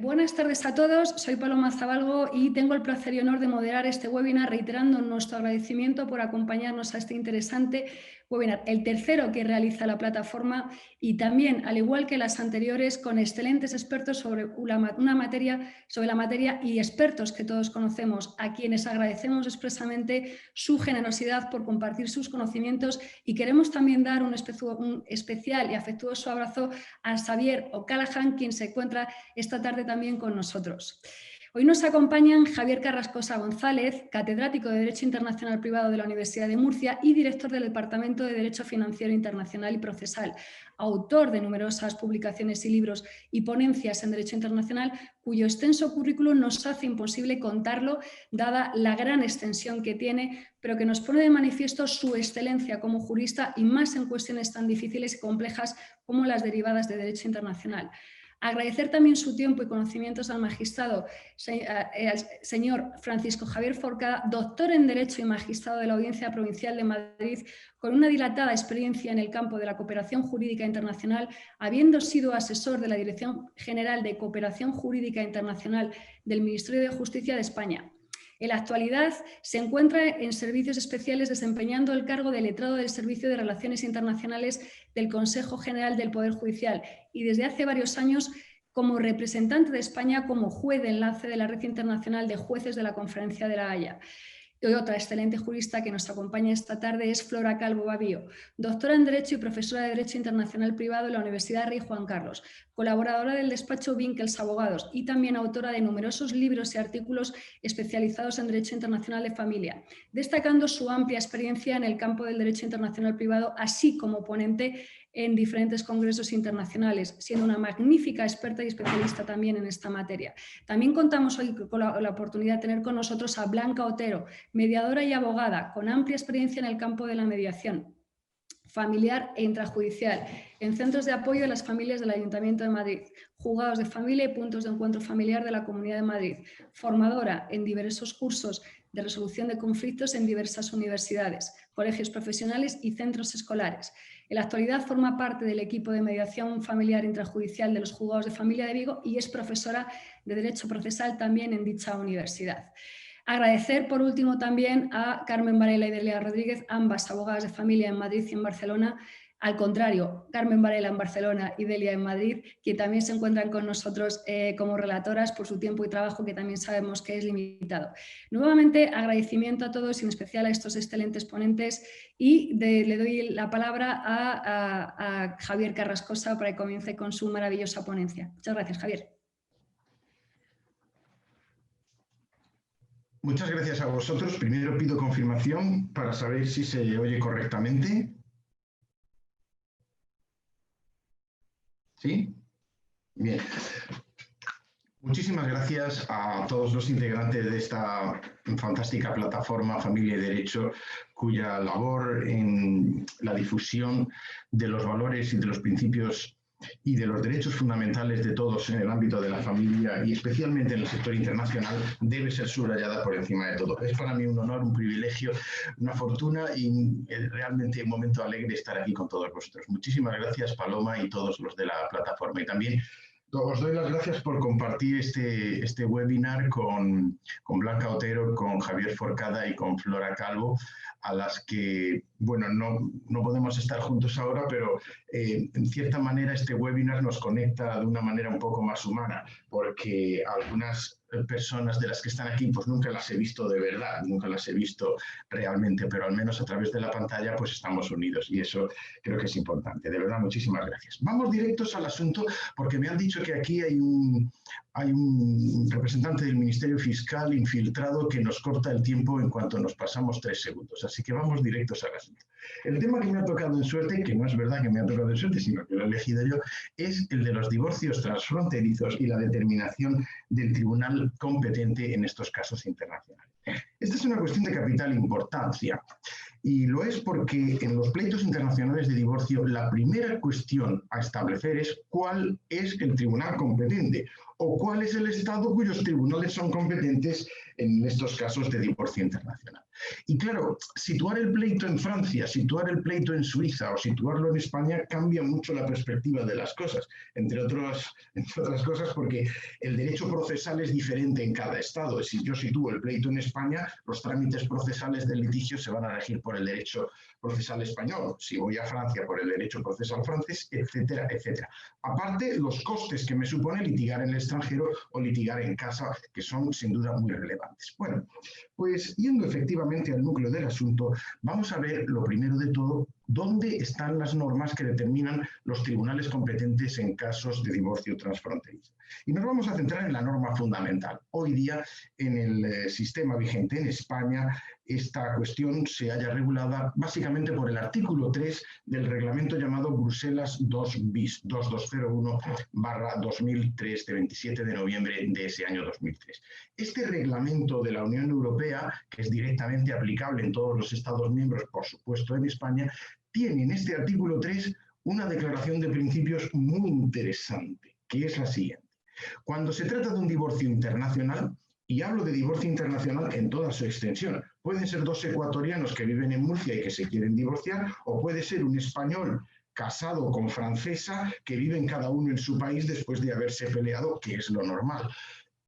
Buenas tardes a todos, soy Paloma Zabalgo y tengo el placer y honor de moderar este webinar reiterando nuestro agradecimiento por acompañarnos a este interesante webinar, el tercero que realiza la plataforma y también, al igual que las anteriores, con excelentes expertos sobre la materia y expertos que todos conocemos, a quienes agradecemos expresamente su generosidad por compartir sus conocimientos y queremos también dar un especial y afectuoso abrazo a Xavier O'Callaghan, quien se encuentra esta tarde también con nosotros. Hoy nos acompañan Javier Carrascosa González, catedrático de Derecho Internacional Privado de la Universidad de Murcia y director del Departamento de Derecho Financiero Internacional y Procesal, autor de numerosas publicaciones y libros y ponencias en Derecho Internacional, cuyo extenso currículum nos hace imposible contarlo, dada la gran extensión que tiene, pero que nos pone de manifiesto su excelencia como jurista y más en cuestiones tan difíciles y complejas como las derivadas de Derecho Internacional. Agradecer también su tiempo y conocimientos al magistrado, señor Francisco Javier Forcada, doctor en Derecho y magistrado de la Audiencia Provincial de Madrid, con una dilatada experiencia en el campo de la cooperación jurídica internacional, habiendo sido asesor de la Dirección General de Cooperación Jurídica Internacional del Ministerio de Justicia de España. En la actualidad se encuentra en servicios especiales desempeñando el cargo de letrado del Servicio de Relaciones Internacionales del Consejo General del Poder Judicial y desde hace varios años como representante de España como juez de enlace de la Red Internacional de Jueces de la Conferencia de La Haya. Y otra excelente jurista que nos acompaña esta tarde es Flora Calvo Babío, doctora en Derecho y profesora de Derecho Internacional Privado en la Universidad Rey Juan Carlos, colaboradora del despacho Vinkels Abogados y también autora de numerosos libros y artículos especializados en Derecho Internacional de Familia, destacando su amplia experiencia en el campo del Derecho Internacional Privado, así como ponente en diferentes congresos internacionales, siendo una magnífica experta y especialista también en esta materia. También contamos hoy con la oportunidad de tener con nosotros a Blanca Otero, mediadora y abogada con amplia experiencia en el campo de la mediación familiar e intrajudicial, en centros de apoyo a las familias del Ayuntamiento de Madrid, juzgados de familia y puntos de encuentro familiar de la Comunidad de Madrid, formadora en diversos cursos de resolución de conflictos en diversas universidades, colegios profesionales y centros escolares. En la actualidad forma parte del equipo de mediación familiar intrajudicial de los juzgados de familia de Vigo y es profesora de Derecho Procesal también en dicha universidad. Agradecer por último también a Carmen Varela y Delia Rodríguez, ambas abogadas de familia en Madrid y en Barcelona. Al contrario, Carmen Varela en Barcelona y Delia en Madrid, que también se encuentran con nosotros como relatoras por su tiempo y trabajo, que también sabemos que es limitado. Nuevamente, agradecimiento a todos y en especial a estos excelentes ponentes y le doy la palabra a Javier Carrascosa para que comience con su maravillosa ponencia. Muchas gracias, Javier. Muchas gracias a vosotros. Primero pido confirmación para saber si se oye correctamente. ¿Sí? Bien. Muchísimas gracias a todos los integrantes de esta fantástica plataforma Familia y Derecho, cuya labor en la difusión de los valores y de los principios y de los derechos fundamentales de todos en el ámbito de la familia y especialmente en el sector internacional debe ser subrayada por encima de todo. Es para mí un honor, un privilegio, una fortuna y realmente un momento alegre estar aquí con todos vosotros. Muchísimas gracias, Paloma, y todos los de la plataforma. Y también os doy las gracias por compartir este webinar con Blanca Otero, con Javier Forcada y con Flora Calvo, a las que, bueno, no podemos estar juntos ahora, pero en cierta manera este webinar nos conecta de una manera un poco más humana, porque algunas personas de las que están aquí pues nunca las he visto de verdad, nunca las he visto realmente, pero al menos a través de la pantalla pues estamos unidos y eso creo que es importante. De verdad, muchísimas gracias. Vamos directos al asunto porque me han dicho que aquí hay un representante del Ministerio Fiscal infiltrado que nos corta el tiempo en cuanto nos pasamos 3 segundos. Así que vamos directos al asunto. El tema que me ha tocado en suerte, que no es verdad que me ha tocado en suerte, sino que lo he elegido yo, es el de los divorcios transfronterizos y la determinación del tribunal competente en estos casos internacionales. Esta es una cuestión de capital importancia. Y lo es porque en los pleitos internacionales de divorcio la primera cuestión a establecer es cuál es el tribunal competente o cuál es el Estado cuyos tribunales son competentes en estos casos de divorcio internacional. Y claro, situar el pleito en Francia, situar el pleito en Suiza o situarlo en España cambia mucho la perspectiva de las cosas, entre otras cosas porque el derecho procesal es diferente en cada estado. Si yo sitúo el pleito en España, los trámites procesales del litigio se van a regir por el derecho procesal español. Si voy a Francia, por el derecho procesal francés, etcétera, etcétera. Aparte, los costes que me supone litigar en el extranjero o litigar en casa, que son sin duda muy relevantes. Bueno, pues yendo efectivamente al núcleo del asunto, vamos a ver lo primero de todo, dónde están las normas que determinan los tribunales competentes en casos de divorcio transfronterizo. Y nos vamos a centrar en la norma fundamental. Hoy día, en el sistema vigente en España, esta cuestión se halla regulada básicamente por el artículo 3 del reglamento llamado Bruselas 2 bis 2201/2003 de 27 de noviembre de ese año 2003. Este reglamento de la Unión Europea, que es directamente aplicable en todos los Estados miembros, por supuesto en España, tiene en este artículo 3 una declaración de principios muy interesante, que es la siguiente. Cuando se trata de un divorcio internacional, y hablo de divorcio internacional en toda su extensión, pueden ser dos ecuatorianos que viven en Murcia y que se quieren divorciar, o puede ser un español casado con francesa que viven cada uno en su país después de haberse peleado, que es lo normal.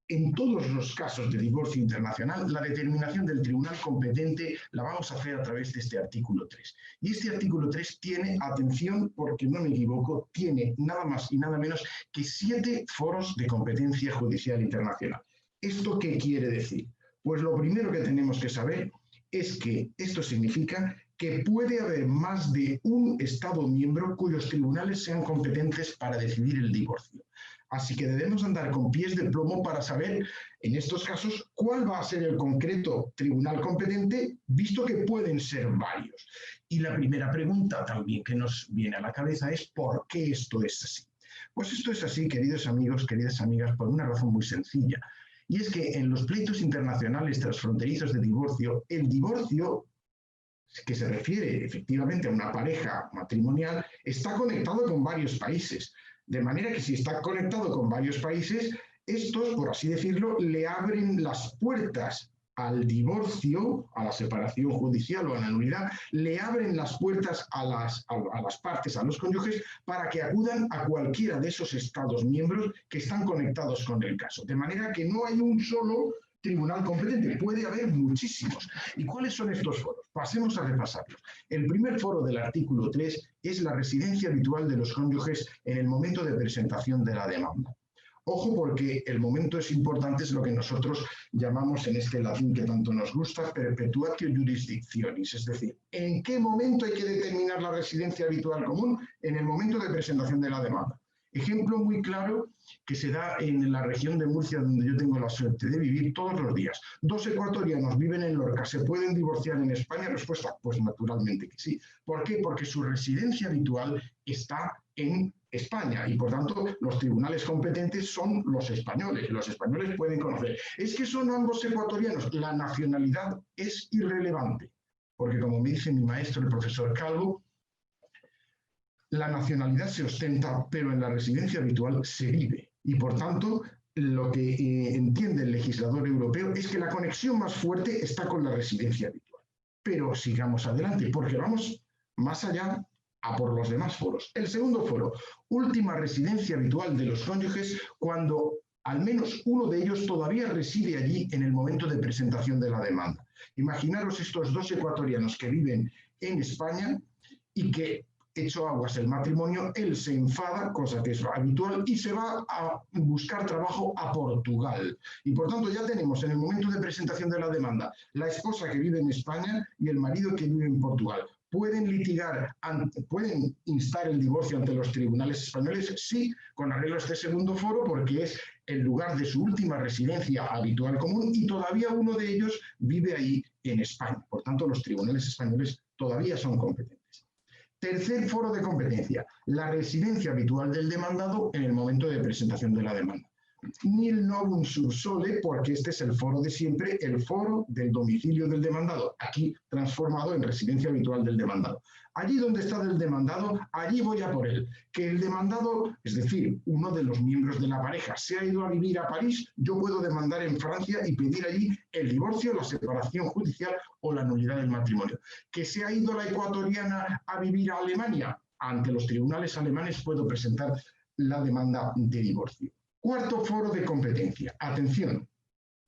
En todos los casos de divorcio internacional, la determinación del tribunal competente la vamos a hacer a través de este artículo 3. Y este artículo 3 tiene, atención, porque no me equivoco, tiene nada más y nada menos que 7 foros de competencia judicial internacional. ¿Esto qué quiere decir? Pues lo primero que tenemos que saber es que esto significa que puede haber más de un Estado miembro cuyos tribunales sean competentes para decidir el divorcio. Así que debemos andar con pies de plomo para saber, en estos casos, cuál va a ser el concreto tribunal competente, visto que pueden ser varios. Y la primera pregunta también que nos viene a la cabeza es ¿por qué esto es así? Pues esto es así, queridos amigos, queridas amigas, por una razón muy sencilla. Y es que en los pleitos internacionales transfronterizos de divorcio, el divorcio, que se refiere efectivamente a una pareja matrimonial, está conectado con varios países. De manera que si está conectado con varios países, estos, por así decirlo, le abren las puertas al divorcio, a la separación judicial o a la nulidad, le abren las puertas a las partes, a los cónyuges, para que acudan a cualquiera de esos Estados miembros que están conectados con el caso. De manera que no hay un solo tribunal competente, puede haber muchísimos. ¿Y cuáles son estos foros? Pasemos a repasarlos. El primer foro del artículo 3 es la residencia habitual de los cónyuges en el momento de presentación de la demanda. Ojo, porque el momento es importante, es lo que nosotros llamamos en este latín que tanto nos gusta, perpetuatio jurisdictionis, es decir, ¿en qué momento hay que determinar la residencia habitual común? En el momento de presentación de la demanda. Ejemplo muy claro que se da en la región de Murcia, donde yo tengo la suerte de vivir todos los días. Dos ecuatorianos viven en Lorca, ¿se pueden divorciar en España? Respuesta, pues naturalmente que sí. ¿Por qué? Porque su residencia habitual está en España y por tanto los tribunales competentes son los españoles. Los españoles pueden conocer. Es que son ambos ecuatorianos. La nacionalidad es irrelevante, porque como me dice mi maestro, el profesor Calvo, la nacionalidad se ostenta, pero en la residencia habitual se vive. Y por tanto, lo que entiende el legislador europeo es que la conexión más fuerte está con la residencia habitual. Pero sigamos adelante, porque vamos más allá a por los demás foros. El segundo foro, última residencia habitual de los cónyuges cuando al menos uno de ellos todavía reside allí en el momento de presentación de la demanda. Imaginaros estos dos ecuatorianos que viven en España y que, hecho aguas el matrimonio, él se enfada, cosa que es habitual, y se va a buscar trabajo a Portugal. Y por tanto ya tenemos en el momento de presentación de la demanda la esposa que vive en España y el marido que vive en Portugal. ¿Pueden litigar, pueden instar el divorcio ante los tribunales españoles? Sí, con arreglo a este segundo foro, porque es el lugar de su última residencia habitual común y todavía uno de ellos vive ahí en España. Por tanto, los tribunales españoles todavía son competentes. Tercer foro de competencia, la residencia habitual del demandado en el momento de presentación de la demanda. Nil novum sub sole, porque este es el foro de siempre, el foro del domicilio del demandado, aquí transformado en residencia habitual del demandado. Allí donde está el demandado, allí voy a por él. Que el demandado, es decir, uno de los miembros de la pareja, se ha ido a vivir a París, yo puedo demandar en Francia y pedir allí el divorcio, la separación judicial o la nulidad del matrimonio. Que se ha ido la ecuatoriana a vivir a Alemania, ante los tribunales alemanes puedo presentar la demanda de divorcio. Cuarto foro de competencia. Atención.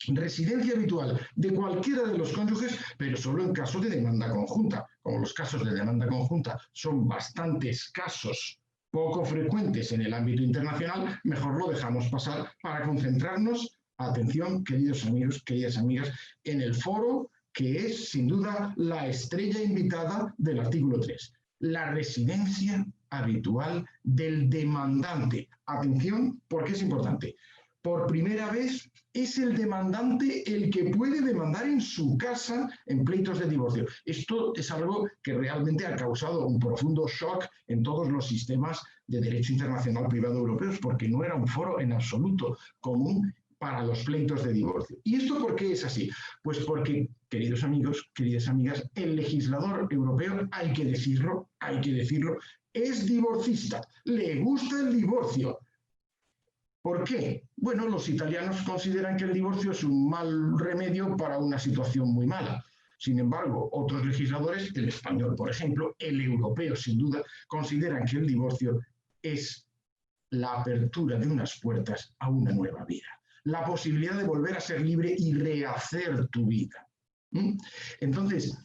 Residencia habitual de cualquiera de los cónyuges, pero solo en caso de demanda conjunta. Como los casos de demanda conjunta son bastante escasos, poco frecuentes en el ámbito internacional, mejor lo dejamos pasar para concentrarnos, atención, queridos amigos, queridas amigas, en el foro que es, sin duda, la estrella invitada del artículo 3. La residencia habitual del demandante. Atención, porque es importante. Por primera vez es el demandante el que puede demandar en su casa en pleitos de divorcio. Esto es algo que realmente ha causado un profundo shock en todos los sistemas de derecho internacional privado europeos, porque no era un foro en absoluto común para los pleitos de divorcio. ¿Y esto por qué es así? Pues porque, queridos amigos, queridas amigas, el legislador europeo, hay que decirlo, es divorcista, le gusta el divorcio. ¿Por qué? Bueno, los italianos consideran que el divorcio es un mal remedio para una situación muy mala. Sin embargo, otros legisladores, el español, por ejemplo, el europeo, sin duda, consideran que el divorcio es la apertura de unas puertas a una nueva vida, la posibilidad de volver a ser libre y rehacer tu vida. Entonces,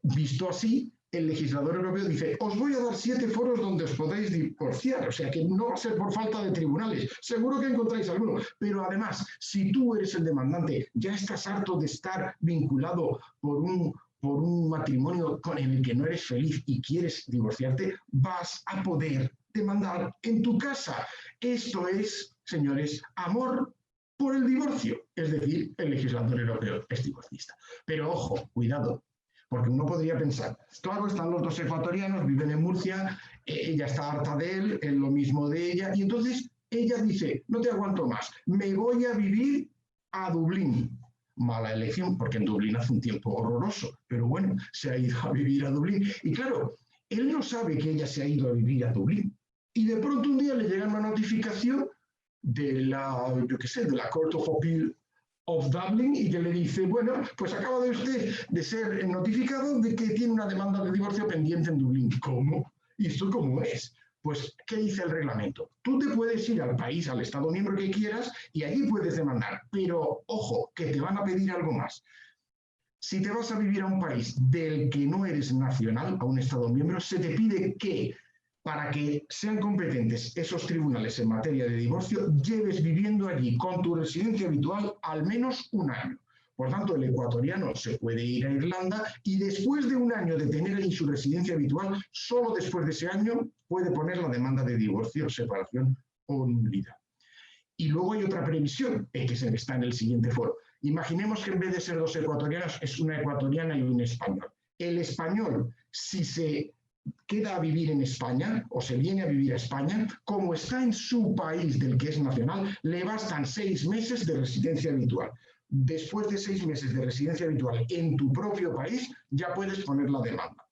visto así, el legislador europeo dice, os voy a dar 7 foros donde os podáis divorciar, o sea que no va a ser por falta de tribunales, seguro que encontráis alguno, pero además, si tú eres el demandante, ya estás harto de estar vinculado por un matrimonio con el que no eres feliz y quieres divorciarte, vas a poder demandar en tu casa. Esto es, señores, amor por el divorcio, es decir, el legislador europeo es divorcista. Pero ojo, cuidado, porque uno podría pensar, claro, están los 2 ecuatorianos, viven en Murcia, ella está harta de él, es lo mismo de ella, y entonces ella dice, no te aguanto más, me voy a vivir a Dublín. Mala elección, porque en Dublín hace un tiempo horroroso, pero bueno, se ha ido a vivir a Dublín. Y claro, él no sabe que ella se ha ido a vivir a Dublín. Y de pronto un día le llega una notificación de la, de la Court of Appeal of Dublin y que le dice, bueno, pues acaba de usted de ser notificado de que tiene una demanda de divorcio pendiente en Dublín. ¿Cómo? ¿Y esto cómo es? Pues, ¿qué dice el reglamento? Tú te puedes ir al país, al Estado miembro que quieras y allí puedes demandar, pero ojo, que te van a pedir algo más. Si te vas a vivir a un país del que no eres nacional, a un Estado miembro, se te pide que para que sean competentes esos tribunales en materia de divorcio, lleves viviendo allí con tu residencia habitual al menos 1 año. Por tanto, el ecuatoriano se puede ir a Irlanda y después de 1 año de tener allí su residencia habitual, solo después de ese año puede poner la demanda de divorcio, separación o nulidad. Y luego hay otra previsión, que está en el siguiente foro. Imaginemos que en vez de ser 2 ecuatorianos, es una ecuatoriana y un español. El español, si se queda a vivir en España o se viene a vivir a España, como está en su país del que es nacional, le bastan 6 meses de residencia habitual. Después de 6 meses de residencia habitual en tu propio país, ya puedes poner la demanda.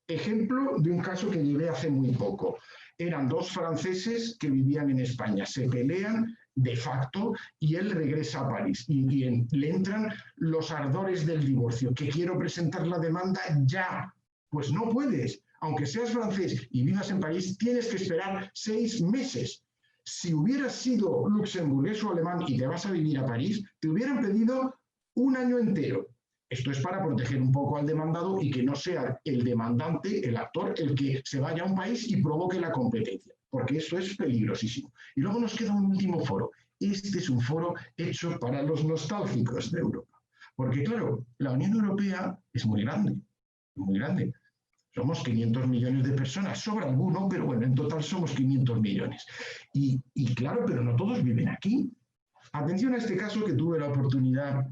Ejemplo de un caso que llevé hace muy poco. Eran 2 franceses que vivían en España, se pelean de facto y él regresa a París y le entran los ardores del divorcio, que quiero presentar la demanda ya. Pues no puedes, aunque seas francés y vivas en París, tienes que esperar 6 meses. Si hubieras sido luxemburgués o alemán y te vas a vivir a París, te hubieran pedido 1 año entero. Esto es para proteger un poco al demandado y que no sea el demandante, el actor, el que se vaya a un país y provoque la competencia, porque eso es peligrosísimo. Y luego nos queda un último foro. Este es un foro hecho para los nostálgicos de Europa. Porque claro, la Unión Europea es muy grande, muy grande. Somos 500 millones de personas, sobra alguno, pero bueno, en total somos 500 millones. Y claro, pero no todos viven aquí. Atención a este caso que tuve la oportunidad,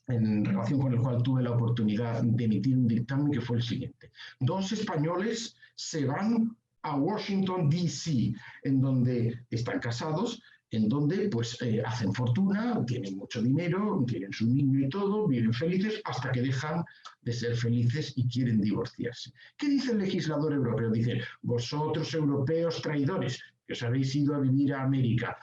en relación con el cual tuve la oportunidad de emitir un dictamen, que fue el siguiente. 2 españoles se van a Washington, D.C., en donde están casados, en donde pues hacen fortuna, tienen mucho dinero, tienen su niño y todo, viven felices hasta que dejan de ser felices y quieren divorciarse. ¿Qué dice el legislador europeo? Dice, vosotros europeos traidores, que os habéis ido a vivir a América,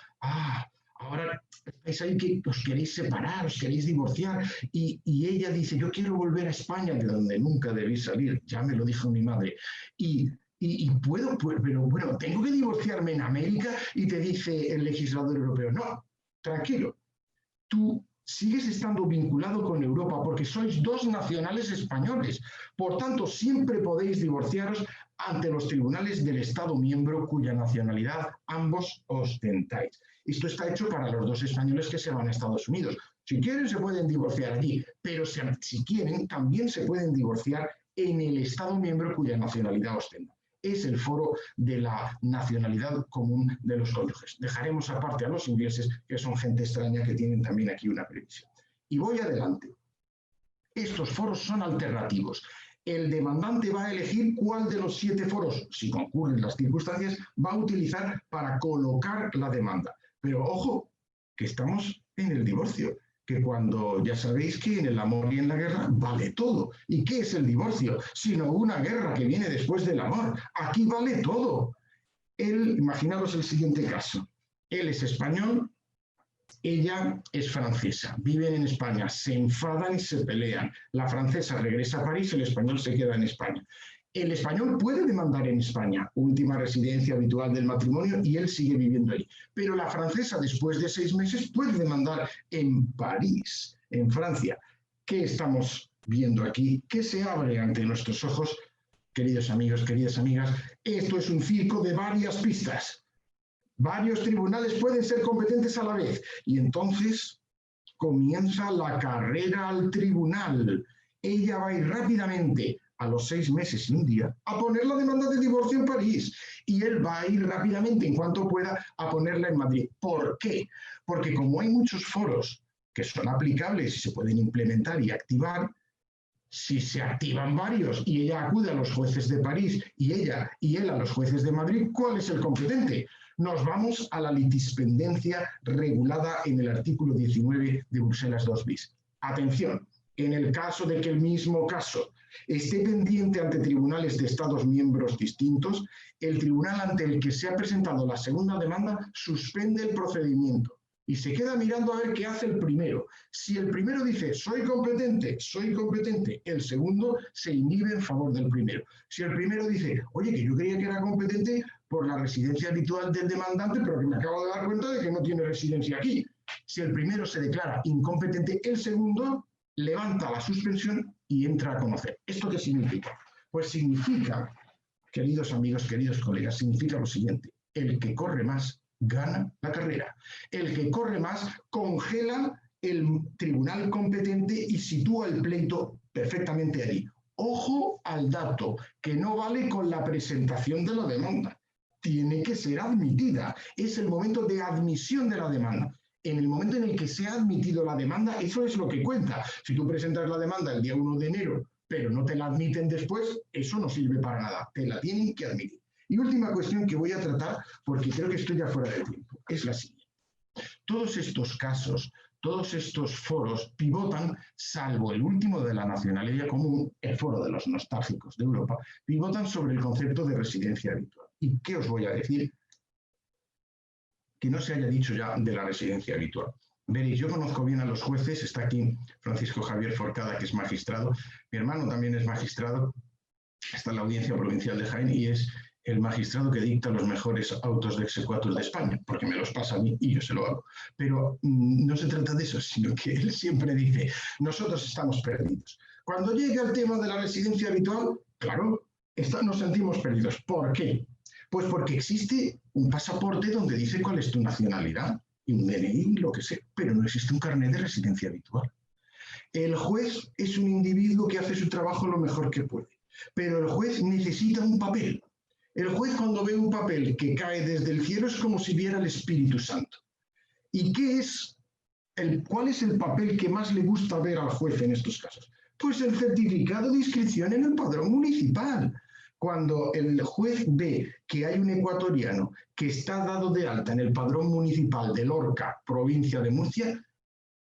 ahora estáis ahí que os queréis separar, os queréis divorciar, y ella dice, yo quiero volver a España, de donde nunca debéis salir, ya me lo dijo mi madre, y puedo, pero bueno, tengo que divorciarme en América, y te dice el legislador europeo, no, tranquilo, tú sigues estando vinculado con Europa porque sois dos nacionales españoles, por tanto siempre podéis divorciaros ante los tribunales del Estado miembro cuya nacionalidad ambos ostentáis. Esto está hecho para los dos españoles que se van a Estados Unidos. Si quieren se pueden divorciar allí, pero si quieren también se pueden divorciar en el Estado miembro cuya nacionalidad ostenta. Es el foro de la nacionalidad común de los cónyuges. Dejaremos aparte a los ingleses, que son gente extraña que tienen también aquí una previsión. Y voy adelante. Estos foros son alternativos. El demandante va a elegir cuál de los 7 foros, si concurren las circunstancias, va a utilizar para colocar la demanda. Pero ojo, que estamos en el divorcio, que cuando ya sabéis que en el amor y en la guerra vale todo. ¿Y qué es el divorcio? Sino una guerra que viene después del amor. Aquí vale todo. Imaginaros el siguiente caso. Él es español, ella es francesa. Viven en España, se enfadan y se pelean. La francesa regresa a París, el español se queda en España. El español puede demandar en España, última residencia habitual del matrimonio, y él sigue viviendo ahí. Pero la francesa, después de 6 meses, puede demandar en París, en Francia. ¿Qué estamos viendo aquí? ¿Qué se abre ante nuestros ojos? Queridos amigos, queridas amigas, esto es un circo de varias pistas. Varios tribunales pueden ser competentes a la vez. Y entonces comienza la carrera al tribunal. Ella va a ir rápidamente, a los 6 meses y un día, a poner la demanda de divorcio en París. Y él va a ir rápidamente, en cuanto pueda, a ponerla en Madrid. ¿Por qué? Porque como hay muchos foros que son aplicables y se pueden implementar y activar, si se activan varios y ella acude a los jueces de París y ella y él a los jueces de Madrid, ¿cuál es el competente? Nos vamos a la litispendencia regulada en el artículo 19 de Bruselas 2 bis. Atención, en el caso de que el mismo caso esté pendiente ante tribunales de Estados miembros distintos, el tribunal ante el que se ha presentado la segunda demanda suspende el procedimiento y se queda mirando a ver qué hace el primero. Si el primero dice, soy competente, el segundo se inhibe en favor del primero. Si el primero dice, oye, que yo creía que era competente por la residencia habitual del demandante, pero que me acabo de dar cuenta de que no tiene residencia aquí. Si el primero se declara incompetente, el segundo levanta la suspensión y entra a conocer. ¿Esto qué significa? Pues significa, queridos amigos, queridos colegas, significa lo siguiente: el que corre más gana la carrera. El que corre más congela el tribunal competente y sitúa el pleito perfectamente allí. Ojo al dato, que no vale con la presentación de la demanda. Tiene que ser admitida. Es el momento de admisión de la demanda. En el momento en el que se ha admitido la demanda, eso es lo que cuenta. Si tú presentas la demanda el día 1 de enero, pero no te la admiten después, eso no sirve para nada. Te la tienen que admitir. Y última cuestión que voy a tratar, porque creo que estoy ya fuera del tiempo, es la siguiente. Todos estos casos, todos estos foros pivotan, salvo el último de la nacionalidad común, el foro de los nostálgicos de Europa, pivotan sobre el concepto de residencia habitual. ¿Y qué os voy a decir que no se haya dicho ya de la residencia habitual? Veréis, yo conozco bien a los jueces, está aquí Francisco Javier Forcada, que es magistrado, mi hermano también es magistrado, está en la Audiencia Provincial de Jaén y es el magistrado que dicta los mejores autos de exequatur de España, porque me los pasa a mí y yo se lo hago. Pero no se trata de eso, sino que él siempre dice, nosotros estamos perdidos. Cuando llega el tema de la residencia habitual, claro, nos sentimos perdidos. ¿Por qué? Pues porque existe un pasaporte donde dice cuál es tu nacionalidad, y un DNI, lo que sea, pero no existe un carnet de residencia habitual. El juez es un individuo que hace su trabajo lo mejor que puede, pero el juez necesita un papel. El juez, cuando ve un papel que cae desde el cielo, es como si viera el Espíritu Santo. ¿Y cuál es el papel que más le gusta ver al juez en estos casos? Pues el certificado de inscripción en el padrón municipal. Cuando el juez ve que hay un ecuatoriano que está dado de alta en el padrón municipal de Lorca, provincia de Murcia,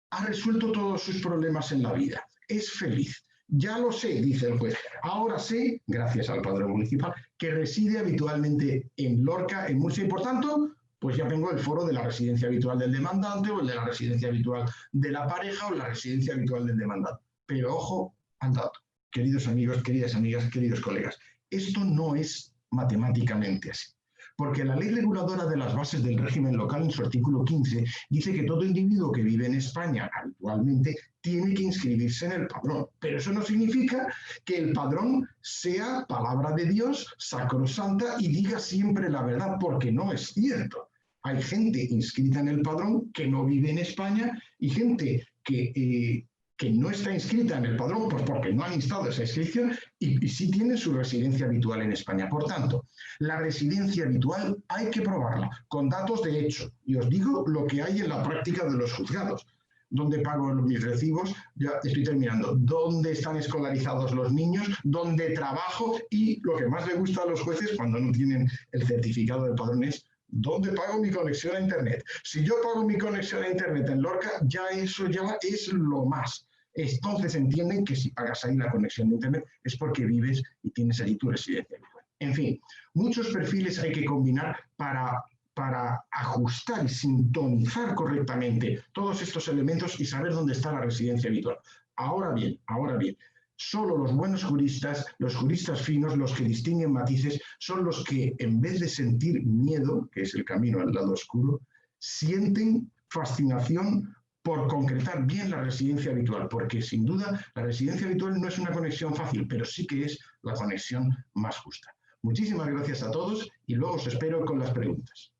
ha resuelto todos sus problemas en la vida. Es feliz. Ya lo sé, dice el juez. Ahora sé, gracias al padrón municipal, que reside habitualmente en Lorca, en Murcia, y por tanto, pues ya tengo el foro de la residencia habitual del demandante, o el de la residencia habitual de la pareja, o la residencia habitual del demandante. Pero ojo al dato, queridos amigos, queridas amigas, queridos colegas, esto no es matemáticamente así. Porque la ley reguladora de las bases del régimen local, en su artículo 15, dice que todo individuo que vive en España habitualmente tiene que inscribirse en el padrón. Pero eso no significa que el padrón sea palabra de Dios, sacrosanta, y diga siempre la verdad, porque no es cierto. Hay gente inscrita en el padrón que no vive en España y gente que no está inscrita en el padrón, pues porque no han instado esa inscripción y sí tiene su residencia habitual en España. Por tanto, la residencia habitual hay que probarla con datos de hecho. Y os digo lo que hay en la práctica de los juzgados. ¿Dónde pago mis recibos? Ya estoy terminando. ¿Dónde están escolarizados los niños? ¿Dónde trabajo? Y lo que más le gusta a los jueces cuando no tienen el certificado del padrón es ¿dónde pago mi conexión a Internet? Si yo pago mi conexión a Internet en Lorca, ya eso ya es lo más. Entonces entienden que si pagas ahí la conexión de Internet es porque vives y tienes allí tu residencia habitual. En fin, muchos perfiles hay que combinar para ajustar y sintonizar correctamente todos estos elementos y saber dónde está la residencia habitual. Ahora bien, solo los buenos juristas, los juristas finos, los que distinguen matices, son los que en vez de sentir miedo, que es el camino al lado oscuro, sienten fascinación por concretar bien la residencia habitual, porque sin duda la residencia habitual no es una conexión fácil, pero sí que es la conexión más justa. Muchísimas gracias a todos y luego os espero con las preguntas.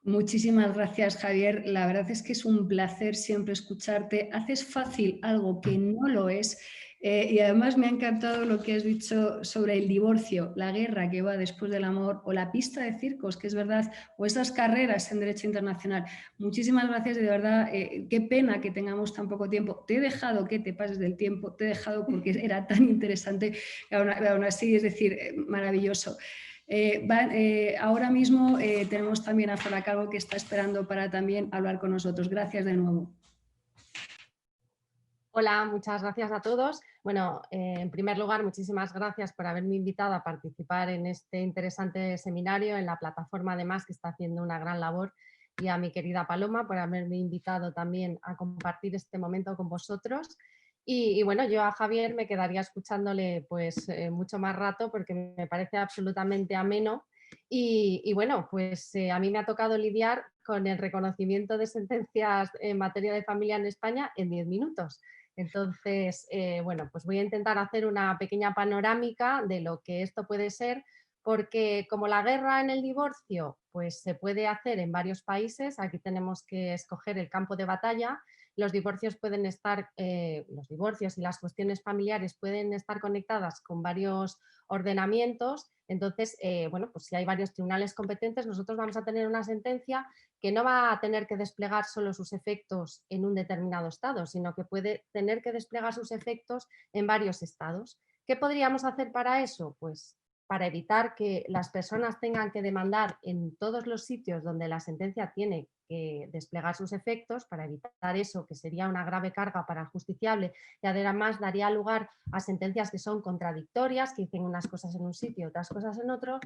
Muchísimas gracias, Javier. La verdad es que es un placer siempre escucharte. Haces fácil algo que no lo es. Y además me ha encantado lo que has dicho sobre el divorcio, la guerra que va después del amor o la pista de circos, que es verdad, o esas carreras en Derecho Internacional. Muchísimas gracias, de verdad. Qué pena que tengamos tan poco tiempo. Te he dejado que te pases del tiempo, te he dejado porque era tan interesante, aún así, es decir, maravilloso. Ahora mismo tenemos también a Flora Calvo que está esperando para también hablar con nosotros. Gracias de nuevo. Hola, muchas gracias a todos. Bueno, en primer lugar, muchísimas gracias por haberme invitado a participar en este interesante seminario en la plataforma, además, que está haciendo una gran labor, y a mi querida Paloma por haberme invitado también a compartir este momento con vosotros. Y bueno, yo a Javier me quedaría escuchándole pues mucho más rato porque me parece absolutamente ameno. Y bueno, pues a mí me ha tocado lidiar con el reconocimiento de sentencias en materia de familia en España en 10 minutos. Entonces, bueno, pues voy a intentar hacer una pequeña panorámica de lo que esto puede ser, porque como la guerra en el divorcio pues se puede hacer en varios países, aquí tenemos que escoger el campo de batalla. Los divorcios pueden estar, los divorcios y las cuestiones familiares pueden estar conectadas con varios ordenamientos. Entonces, bueno, pues si hay varios tribunales competentes, nosotros vamos a tener una sentencia que no va a tener que desplegar solo sus efectos en un determinado estado, sino que puede tener que desplegar sus efectos en varios estados. ¿Qué podríamos hacer para eso? Pues para evitar que las personas tengan que demandar en todos los sitios donde la sentencia tiene que desplegar sus efectos, para evitar eso, que sería una grave carga para el justiciable y además daría lugar a sentencias que son contradictorias, que dicen unas cosas en un sitio y otras cosas en otro,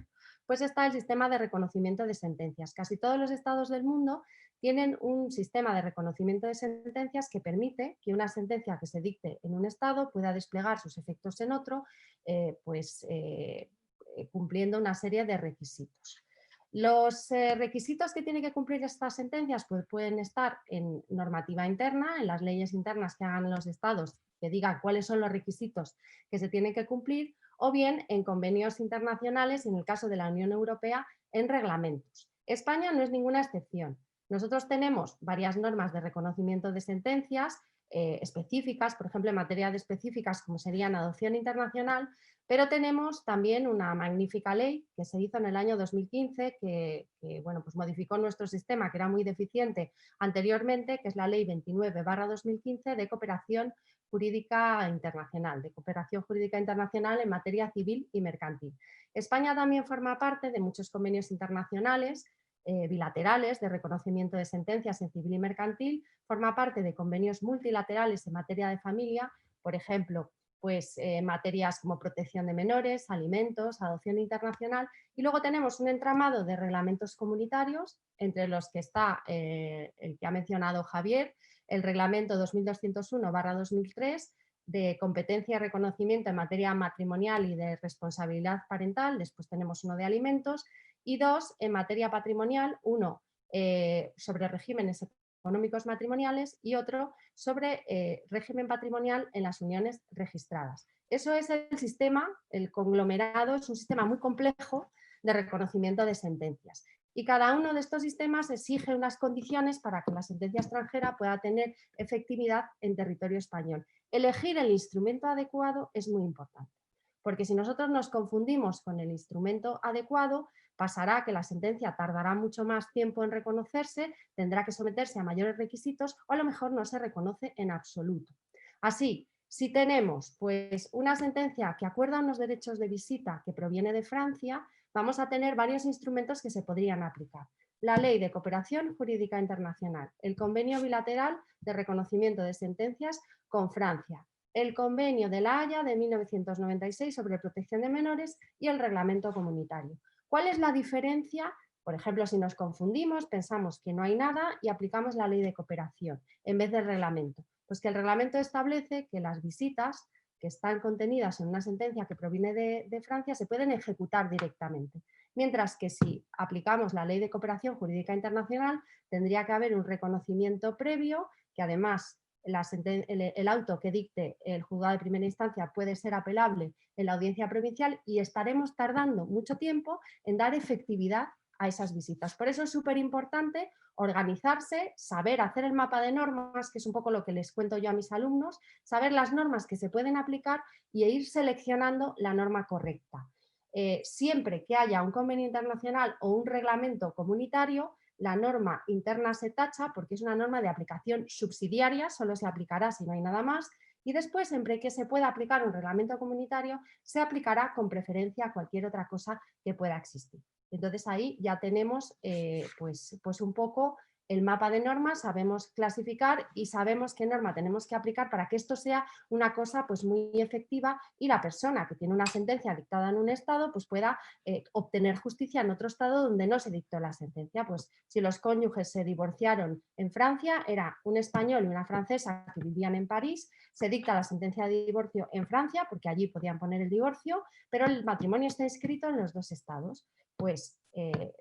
pues está el sistema de reconocimiento de sentencias. Casi todos los estados del mundo tienen un sistema de reconocimiento de sentencias que permite que una sentencia que se dicte en un estado pueda desplegar sus efectos en otro, cumpliendo una serie de requisitos. Los requisitos que tienen que cumplir estas sentencias pues pueden estar en normativa interna, en las leyes internas que hagan los estados, que digan cuáles son los requisitos que se tienen que cumplir, o bien en convenios internacionales, en el caso de la Unión Europea, en reglamentos. España no es ninguna excepción. Nosotros tenemos varias normas de reconocimiento de sentencias específicas, por ejemplo, en materia de específicas como serían adopción internacional, pero tenemos también una magnífica ley que se hizo en el año 2015 que bueno, pues modificó nuestro sistema, que era muy deficiente anteriormente, que es la ley 29/2015 de cooperación jurídica internacional, de cooperación jurídica internacional en materia civil y mercantil. España también forma parte de muchos convenios internacionales bilaterales de reconocimiento de sentencias en civil y mercantil, forma parte de convenios multilaterales en materia de familia, por ejemplo, pues materias como protección de menores, alimentos, adopción internacional, y luego tenemos un entramado de reglamentos comunitarios, entre los que está el que ha mencionado Javier, el reglamento 2201/2003 de competencia y reconocimiento en materia matrimonial y de responsabilidad parental, después tenemos uno de alimentos, y dos en materia patrimonial, uno sobre regímenes económicos matrimoniales y otro sobre régimen patrimonial en las uniones registradas. Eso es el sistema, el conglomerado, es un sistema muy complejo de reconocimiento de sentencias. Y cada uno de estos sistemas exige unas condiciones para que la sentencia extranjera pueda tener efectividad en territorio español. Elegir el instrumento adecuado es muy importante, porque si nosotros nos confundimos con el instrumento adecuado, pasará que la sentencia tardará mucho más tiempo en reconocerse, tendrá que someterse a mayores requisitos o a lo mejor no se reconoce en absoluto. Así, si tenemos pues, una sentencia que acuerda unos derechos de visita que proviene de Francia, vamos a tener varios instrumentos que se podrían aplicar. La Ley de Cooperación Jurídica Internacional, el Convenio Bilateral de Reconocimiento de Sentencias con Francia, el Convenio de La Haya de 1996 sobre protección de menores y el Reglamento Comunitario. ¿Cuál es la diferencia? Por ejemplo, si nos confundimos, pensamos que no hay nada y aplicamos la Ley de Cooperación en vez del reglamento. Pues que el reglamento establece que las visitas que están contenidas en una sentencia que proviene de Francia se pueden ejecutar directamente. Mientras que si aplicamos la Ley de Cooperación Jurídica Internacional, tendría que haber un reconocimiento previo, que además el auto que dicte el juzgado de primera instancia puede ser apelable en la audiencia provincial y estaremos tardando mucho tiempo en dar efectividad a esas visitas. Por eso es súper importante organizarse, saber hacer el mapa de normas, que es un poco lo que les cuento yo a mis alumnos, saber las normas que se pueden aplicar y ir seleccionando la norma correcta. Siempre que haya un convenio internacional o un reglamento comunitario, la norma interna se tacha porque es una norma de aplicación subsidiaria, solo se aplicará si no hay nada más, y después, siempre que se pueda aplicar un reglamento comunitario, se aplicará con preferencia a cualquier otra cosa que pueda existir. Entonces ahí ya tenemos pues un poco el mapa de normas, sabemos clasificar y sabemos qué norma tenemos que aplicar para que esto sea una cosa pues muy efectiva y la persona que tiene una sentencia dictada en un estado pues pueda obtener justicia en otro estado donde no se dictó la sentencia. Pues si los cónyuges se divorciaron en Francia, era un español y una francesa que vivían en París, se dicta la sentencia de divorcio en Francia porque allí podían poner el divorcio, pero el matrimonio está inscrito en los dos estados. Pues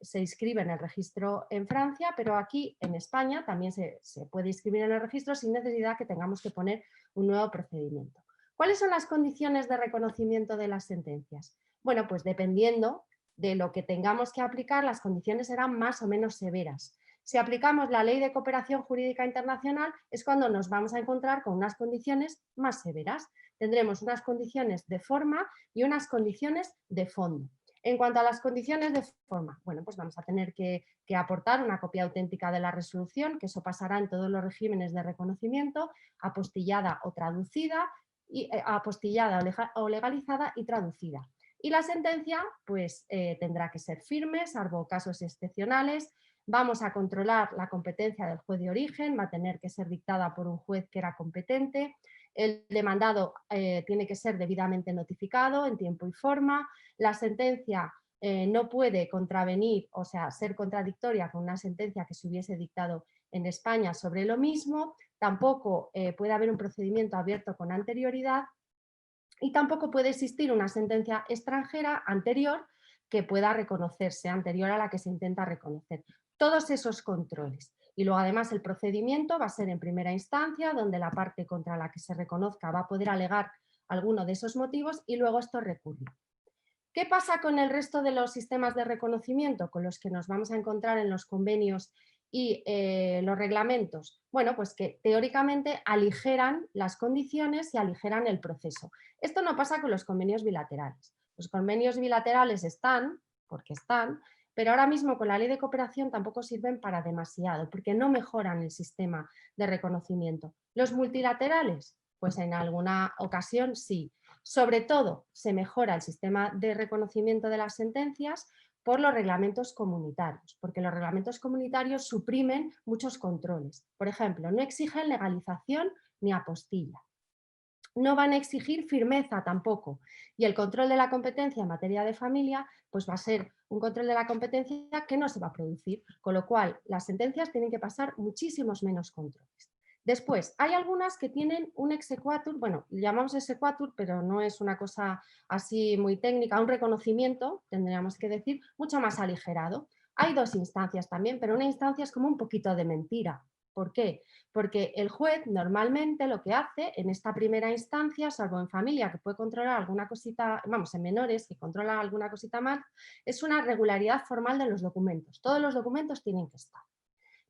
se inscribe en el registro en Francia, pero aquí en España también se puede inscribir en el registro sin necesidad que tengamos que poner un nuevo procedimiento. ¿Cuáles son las condiciones de reconocimiento de las sentencias? Bueno, pues dependiendo de lo que tengamos que aplicar, las condiciones serán más o menos severas. Si aplicamos la Ley de Cooperación Jurídica Internacional es cuando nos vamos a encontrar con unas condiciones más severas. Tendremos unas condiciones de forma y unas condiciones de fondo. En cuanto a las condiciones de forma, bueno, pues vamos a tener que aportar una copia auténtica de la resolución, que eso pasará en todos los regímenes de reconocimiento, apostillada o traducida, apostillada o legalizada y traducida. Y la sentencia, pues tendrá que ser firme, salvo casos excepcionales. Vamos a controlar la competencia del juez de origen, va a tener que ser dictada por un juez que era competente. El demandado tiene que ser debidamente notificado en tiempo y forma. La sentencia no puede contravenir, o sea, ser contradictoria con una sentencia que se hubiese dictado en España sobre lo mismo. Tampoco puede haber un procedimiento abierto con anterioridad y tampoco puede existir una sentencia extranjera anterior que pueda reconocerse, anterior a la que se intenta reconocer. Todos esos controles. Y luego además el procedimiento va a ser en primera instancia, donde la parte contra la que se reconozca va a poder alegar alguno de esos motivos y luego esto recurrir. ¿Qué pasa con el resto de los sistemas de reconocimiento con los que nos vamos a encontrar en los convenios y los reglamentos? Bueno, pues que teóricamente aligeran las condiciones y aligeran el proceso. Esto no pasa con los convenios bilaterales. Los convenios bilaterales están, porque están, pero ahora mismo con la Ley de Cooperación tampoco sirven para demasiado, porque no mejoran el sistema de reconocimiento. Los multilaterales, pues en alguna ocasión sí. Sobre todo se mejora el sistema de reconocimiento de las sentencias por los reglamentos comunitarios, porque los reglamentos comunitarios suprimen muchos controles. Por ejemplo, no exigen legalización ni apostilla. No van a exigir firmeza tampoco. Y el control de la competencia en materia de familia pues va a ser un control de la competencia que no se va a producir, con lo cual las sentencias tienen que pasar muchísimos menos controles. Después, hay algunas que tienen un exequatur, bueno, llamamos exequatur, pero no es una cosa así muy técnica, un reconocimiento, tendríamos que decir, mucho más aligerado. Hay dos instancias también, pero una instancia es como un poquito de mentira. ¿Por qué? Porque el juez normalmente lo que hace en esta primera instancia, salvo en familia que puede controlar alguna cosita, vamos, en menores que controlan alguna cosita más, es una regularidad formal de los documentos. Todos los documentos tienen que estar.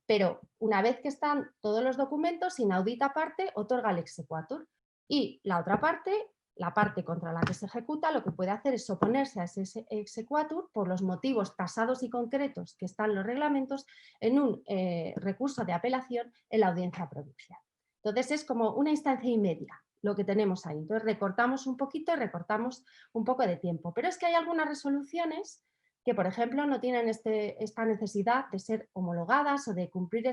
Pero una vez que están todos los documentos, inaudita parte otorga el exequatur. Y la otra parte, la parte contra la que se ejecuta, lo que puede hacer es oponerse a ese exequatur por los motivos tasados y concretos que están en los reglamentos en un recurso de apelación en la audiencia provincial. Entonces es como una instancia y media lo que tenemos ahí. Entonces recortamos un poquito y recortamos un poco de tiempo. Pero es que hay algunas resoluciones que, por ejemplo, no tienen esta necesidad de ser homologadas o de cumplir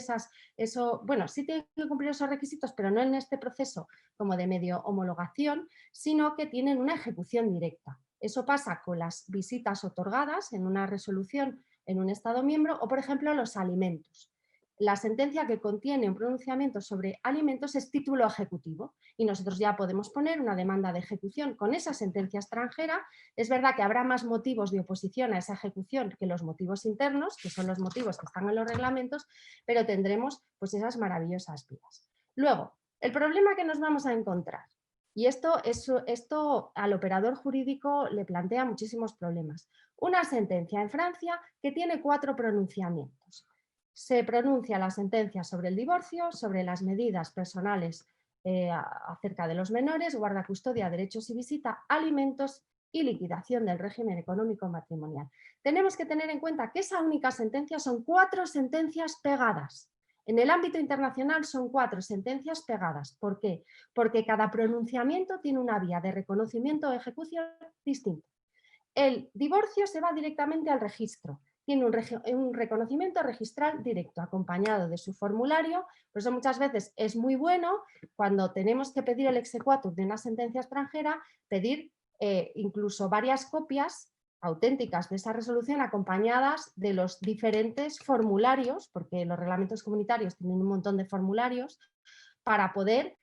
bueno, sí tienen que cumplir esos requisitos, pero no en este proceso como de medio homologación, sino que tienen una ejecución directa. Eso pasa con las visitas otorgadas en una resolución en un Estado miembro o, por ejemplo, los alimentos. La sentencia que contiene un pronunciamiento sobre alimentos es título ejecutivo y nosotros ya podemos poner una demanda de ejecución con esa sentencia extranjera. Es verdad que habrá más motivos de oposición a esa ejecución que los motivos internos, que son los motivos que están en los reglamentos, pero tendremos pues esas maravillosas vías. Luego, el problema que nos vamos a encontrar, y esto al operador jurídico le plantea muchísimos problemas. Una sentencia en Francia que tiene 4 pronunciamientos. Se pronuncia la sentencia sobre el divorcio, sobre las medidas personales acerca de los menores, guarda, custodia, derechos y visita, alimentos y liquidación del régimen económico matrimonial. Tenemos que tener en cuenta que esa única sentencia son 4 sentencias pegadas. En el ámbito internacional son 4 sentencias pegadas. ¿Por qué? Porque cada pronunciamiento tiene una vía de reconocimiento o ejecución distinta. El divorcio se va directamente al registro. Tiene un reconocimiento registral directo, acompañado de su formulario. Por eso muchas veces es muy bueno, cuando tenemos que pedir el exequatur de una sentencia extranjera, pedir incluso varias copias auténticas de esa resolución acompañadas de los diferentes formularios, porque los reglamentos comunitarios tienen un montón de formularios, para poder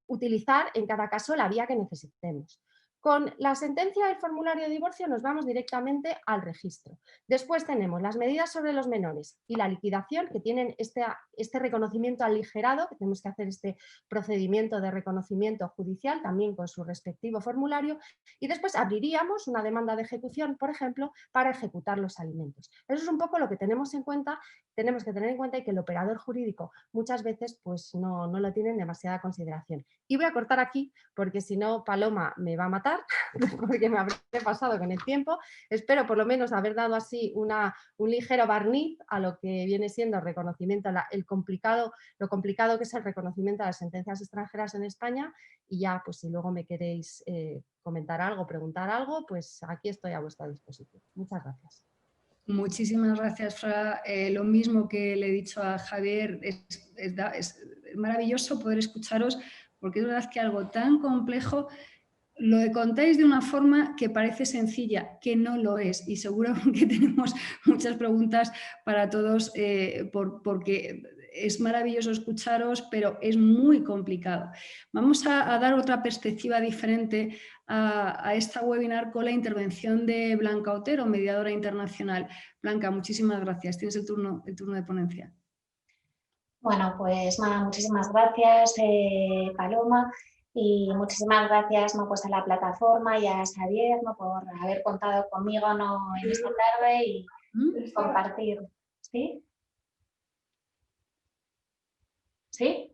utilizar en cada caso la vía que necesitemos. Con la sentencia del formulario de divorcio nos vamos directamente al registro. Después tenemos las medidas sobre los menores y la liquidación, que tienen este reconocimiento aligerado, que tenemos que hacer este procedimiento de reconocimiento judicial también con su respectivo formulario, y después abriríamos una demanda de ejecución, por ejemplo, para ejecutar los alimentos. Eso es un poco lo que tenemos que tener en cuenta y que el operador jurídico muchas veces pues no lo tiene en demasiada consideración. Y voy a cortar aquí porque si no Paloma me va a matar porque me habré pasado con el tiempo. Espero por lo menos haber dado así un ligero barniz a lo que viene siendo el reconocimiento, lo complicado que es el reconocimiento de las sentencias extranjeras en España, y ya pues si luego me queréis comentar algo, preguntar algo, pues aquí estoy a vuestra disposición. Muchas gracias. Muchísimas gracias, Fra. Lo mismo que le he dicho a Javier, es maravilloso poder escucharos, porque es verdad que algo tan complejo lo contáis de una forma que parece sencilla, que no lo es, y seguro que tenemos muchas preguntas para todos porque es maravilloso escucharos, pero es muy complicado. Vamos a dar otra perspectiva diferente a esta webinar con la intervención de Blanca Otero, mediadora internacional. Blanca, muchísimas gracias. Tienes el turno de ponencia. Bueno, pues nada, muchísimas gracias, Paloma. Y muchísimas gracias, ¿no?, pues a la plataforma y a Xavier, ¿no?, por haber contado conmigo, ¿no?, en esta tarde y compartir. ¿Sí? ¿Sí?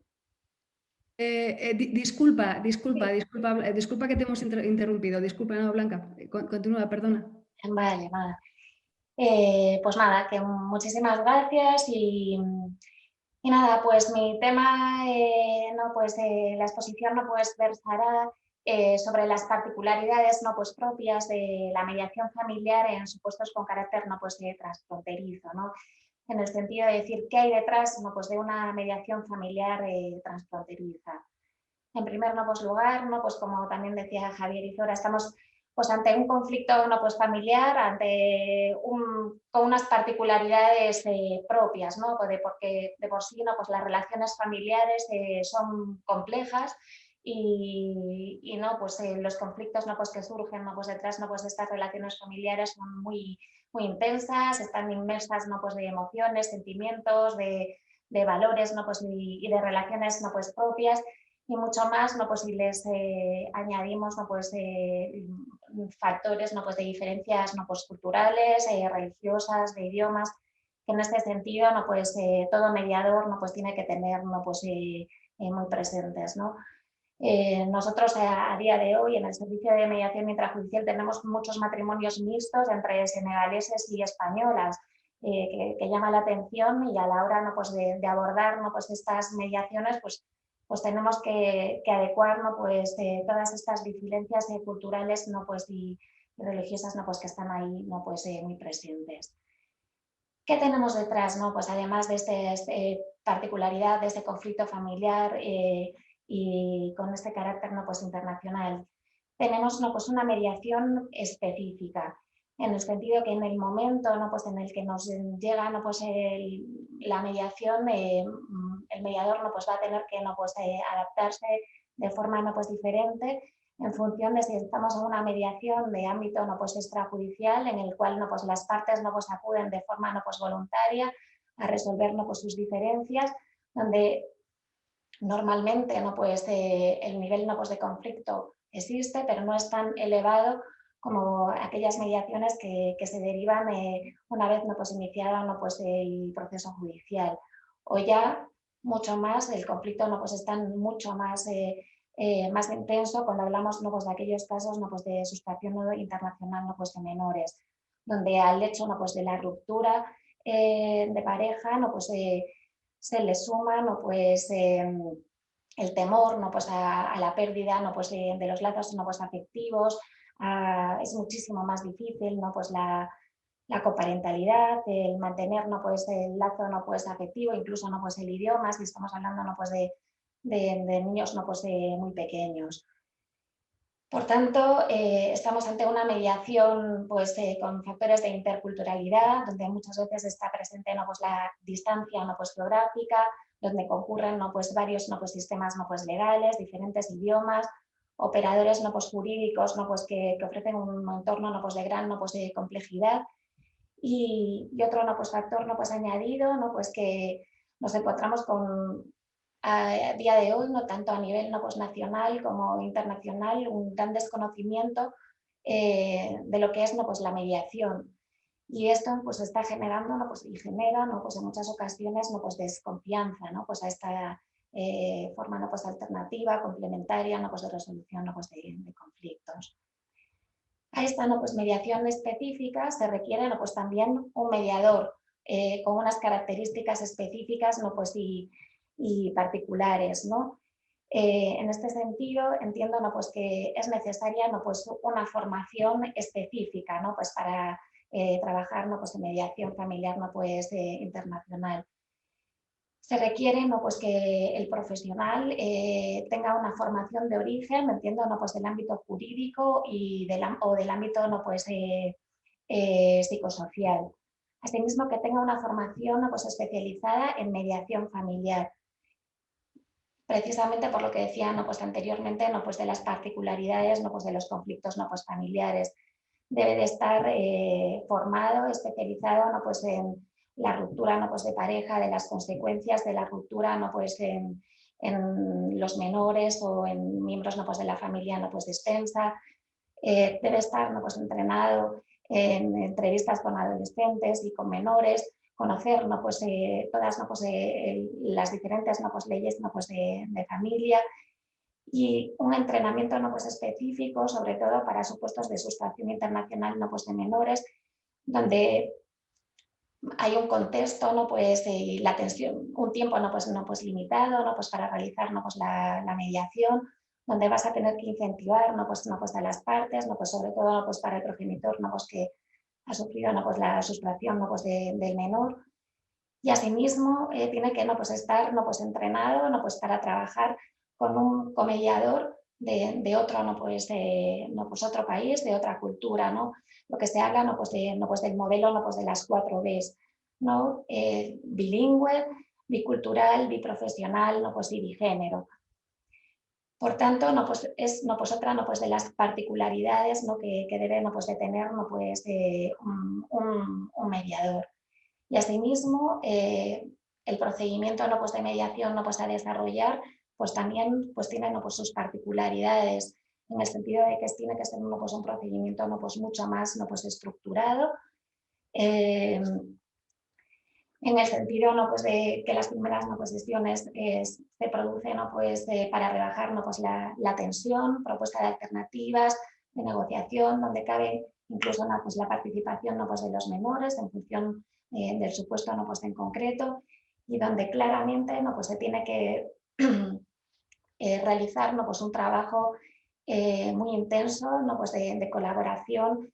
Disculpa que te hemos interrumpido. Disculpa, no, Blanca. Continúa, perdona. Vale, nada. Pues nada, que muchísimas gracias y Y nada, pues mi tema, no, pues, la exposición no, pues, versará sobre las particularidades no, pues, propias de la mediación familiar en supuestos con carácter no, pues, transfronterizo, ¿no? En el sentido de decir qué hay detrás no, pues, de una mediación familiar transfronteriza. En primer no, pues, lugar, ¿no? Pues como también decía Javier Izora, estamos pues, ante un conflicto no, pues, familiar, con unas particularidades propias, ¿no? Porque de por sí no, pues, las relaciones familiares son complejas y no, pues, los conflictos no, pues, que surgen no, pues, detrás no, pues, de estas relaciones familiares son muy, muy intensas, están inmersas no, pues, de emociones, sentimientos, de valores no, pues, y de relaciones no, pues, propias y mucho más no, pues, si les añadimos no, pues, factores no, pues, de diferencias no, pues, culturales, religiosas, de idiomas, que en este sentido no, pues, todo mediador no, pues, tiene que tener no, pues, muy presentes, ¿no? Nosotros a día de hoy en el servicio de mediación intrajudicial tenemos muchos matrimonios mixtos entre senegaleses y españolas que llama la atención y a la hora no, pues, de abordar no, pues, estas mediaciones pues tenemos que adecuar no, pues, todas estas diferencias culturales no, pues, y religiosas no, pues, que están ahí no, pues, muy presentes. ¿Qué tenemos detrás? No? Pues además de esta particularidad de este conflicto familiar y con este carácter no, pues, internacional, tenemos no, pues, una mediación específica, en el sentido que en el momento no, pues, en el que nos llega no, pues, la mediación, el mediador no, pues, va a tener que no, pues, adaptarse de forma no, pues, diferente en función de si estamos en una mediación de ámbito no, pues, extrajudicial, en el cual no, pues, las partes no, pues, acuden de forma no, pues, voluntaria a resolver no, pues, sus diferencias, donde normalmente no, pues, el nivel no, pues, de conflicto existe, pero no es tan elevado como aquellas mediaciones que se derivan una vez no, pues, iniciado no, pues, el proceso judicial. O ya mucho más, el conflicto no, pues, está mucho más, más intenso cuando hablamos no, pues, de aquellos casos no, pues, de sustracción internacional no, pues, de menores, donde al hecho no, pues, de la ruptura de pareja no, pues, se le suma no, pues, el temor no, pues, a la pérdida no, pues, de los lazos no, pues, afectivos, es muchísimo más difícil no, pues, la coparentalidad, el mantener no, pues, el lazo no, pues, afectivo, incluso no, pues, el idioma, si estamos hablando no, pues, de niños no, pues, muy pequeños. Por tanto, estamos ante una mediación pues, con factores de interculturalidad, donde muchas veces está presente no, pues, la distancia no, pues, geográfica, donde concurren no, pues, varios no, pues, sistemas no, pues, legales, diferentes idiomas, operadores no, pues, jurídicos no, pues, que ofrecen un entorno no, pues, de gran no, pues, de complejidad y otro no, pues, factor no, pues, añadido no, pues, que nos encontramos con a día de hoy, no tanto a nivel no, pues, nacional como internacional, un gran desconocimiento de lo que es no, pues, la mediación. Y esto pues, está generando no, pues, y genera no, pues, en muchas ocasiones no, pues, desconfianza no, pues, a esta forma no, pues, alternativa, complementaria no, pues, de resolución no, pues, de conflictos. A esta no, pues, mediación específica se requiere no, pues, también un mediador con unas características específicas no, pues, y particulares, ¿no? En este sentido, entiendo ¿no? Pues que es necesaria ¿no? Pues una formación específica ¿no? Pues para trabajar ¿no? Pues en mediación familiar ¿no? Pues, internacional. Se requiere ¿no? Pues que el profesional tenga una formación de origen, entiendo, ¿no? Pues del ámbito jurídico y o del ámbito ¿no? Pues, psicosocial. Asimismo, que tenga una formación ¿no? Pues especializada en mediación familiar, precisamente por lo que decía ¿no? Pues anteriormente, ¿no? Pues de las particularidades ¿no? Pues de los conflictos ¿no? Pues familiares. Debe de estar formado, especializado ¿no? Pues en la ruptura ¿no? Pues de pareja, de las consecuencias de la ruptura ¿no? Pues en los menores o en miembros ¿no? Pues de la familia ¿no? Pues extensa. Debe estar ¿no? Pues entrenado en entrevistas con adolescentes y con menores, conocer ¿no? Pues, todas ¿no? Pues, las diferentes ¿no? Pues, leyes ¿no? Pues, de familia y un entrenamiento ¿no? Pues, específico, sobre todo para supuestos de sustracción internacional ¿no? Pues, de menores, donde hay un contexto, ¿no? Pues, la atención, un tiempo no, pues limitado, ¿no? Pues para realizar, ¿no? Pues la mediación, donde vas a tener que incentivar, ¿no? Pues a las partes, ¿no? Pues sobre todo, ¿no? Pues para el progenitor, ¿no? Pues que ha sufrido, ¿no? Pues la sustracción, ¿no? Pues del menor, y asimismo tiene que, ¿no? Pues estar, ¿no? Pues entrenado, ¿no? Pues para trabajar con un comediador de otro, ¿no? Pues, no, pues otro país, de otra cultura, ¿no? Lo que se habla, ¿no? Pues no, pues del modelo, ¿no? Pues de las 4 Bs, ¿no? Bilingüe, bicultural, biprofesional, ¿no? Pues y bigénero. Por tanto, no, pues es, no, pues otra, no, pues de las particularidades, ¿no? que debe, no, pues de tener, ¿no? Pues, un mediador. Y asimismo, el procedimiento, ¿no? Pues de mediación, ¿no? Pues a desarrollar, pues también pues tiene, ¿no? Pues sus particularidades, en el sentido de que tiene que ser, ¿no? Pues un procedimiento, ¿no? Pues mucho más, ¿no? Pues estructurado, en el sentido, ¿no? Pues de que las primeras, ¿no? Pues sesiones se producen, ¿no? Pues, para rebajar, ¿no? Pues la tensión, propuesta de alternativas, de negociación, donde cabe incluso, ¿no? Pues la participación, ¿no? Pues de los menores en función del supuesto, ¿no? Pues en concreto, y donde claramente, ¿no? Pues se tiene que realizar, ¿no? Pues un trabajo muy intenso, ¿no? Pues de colaboración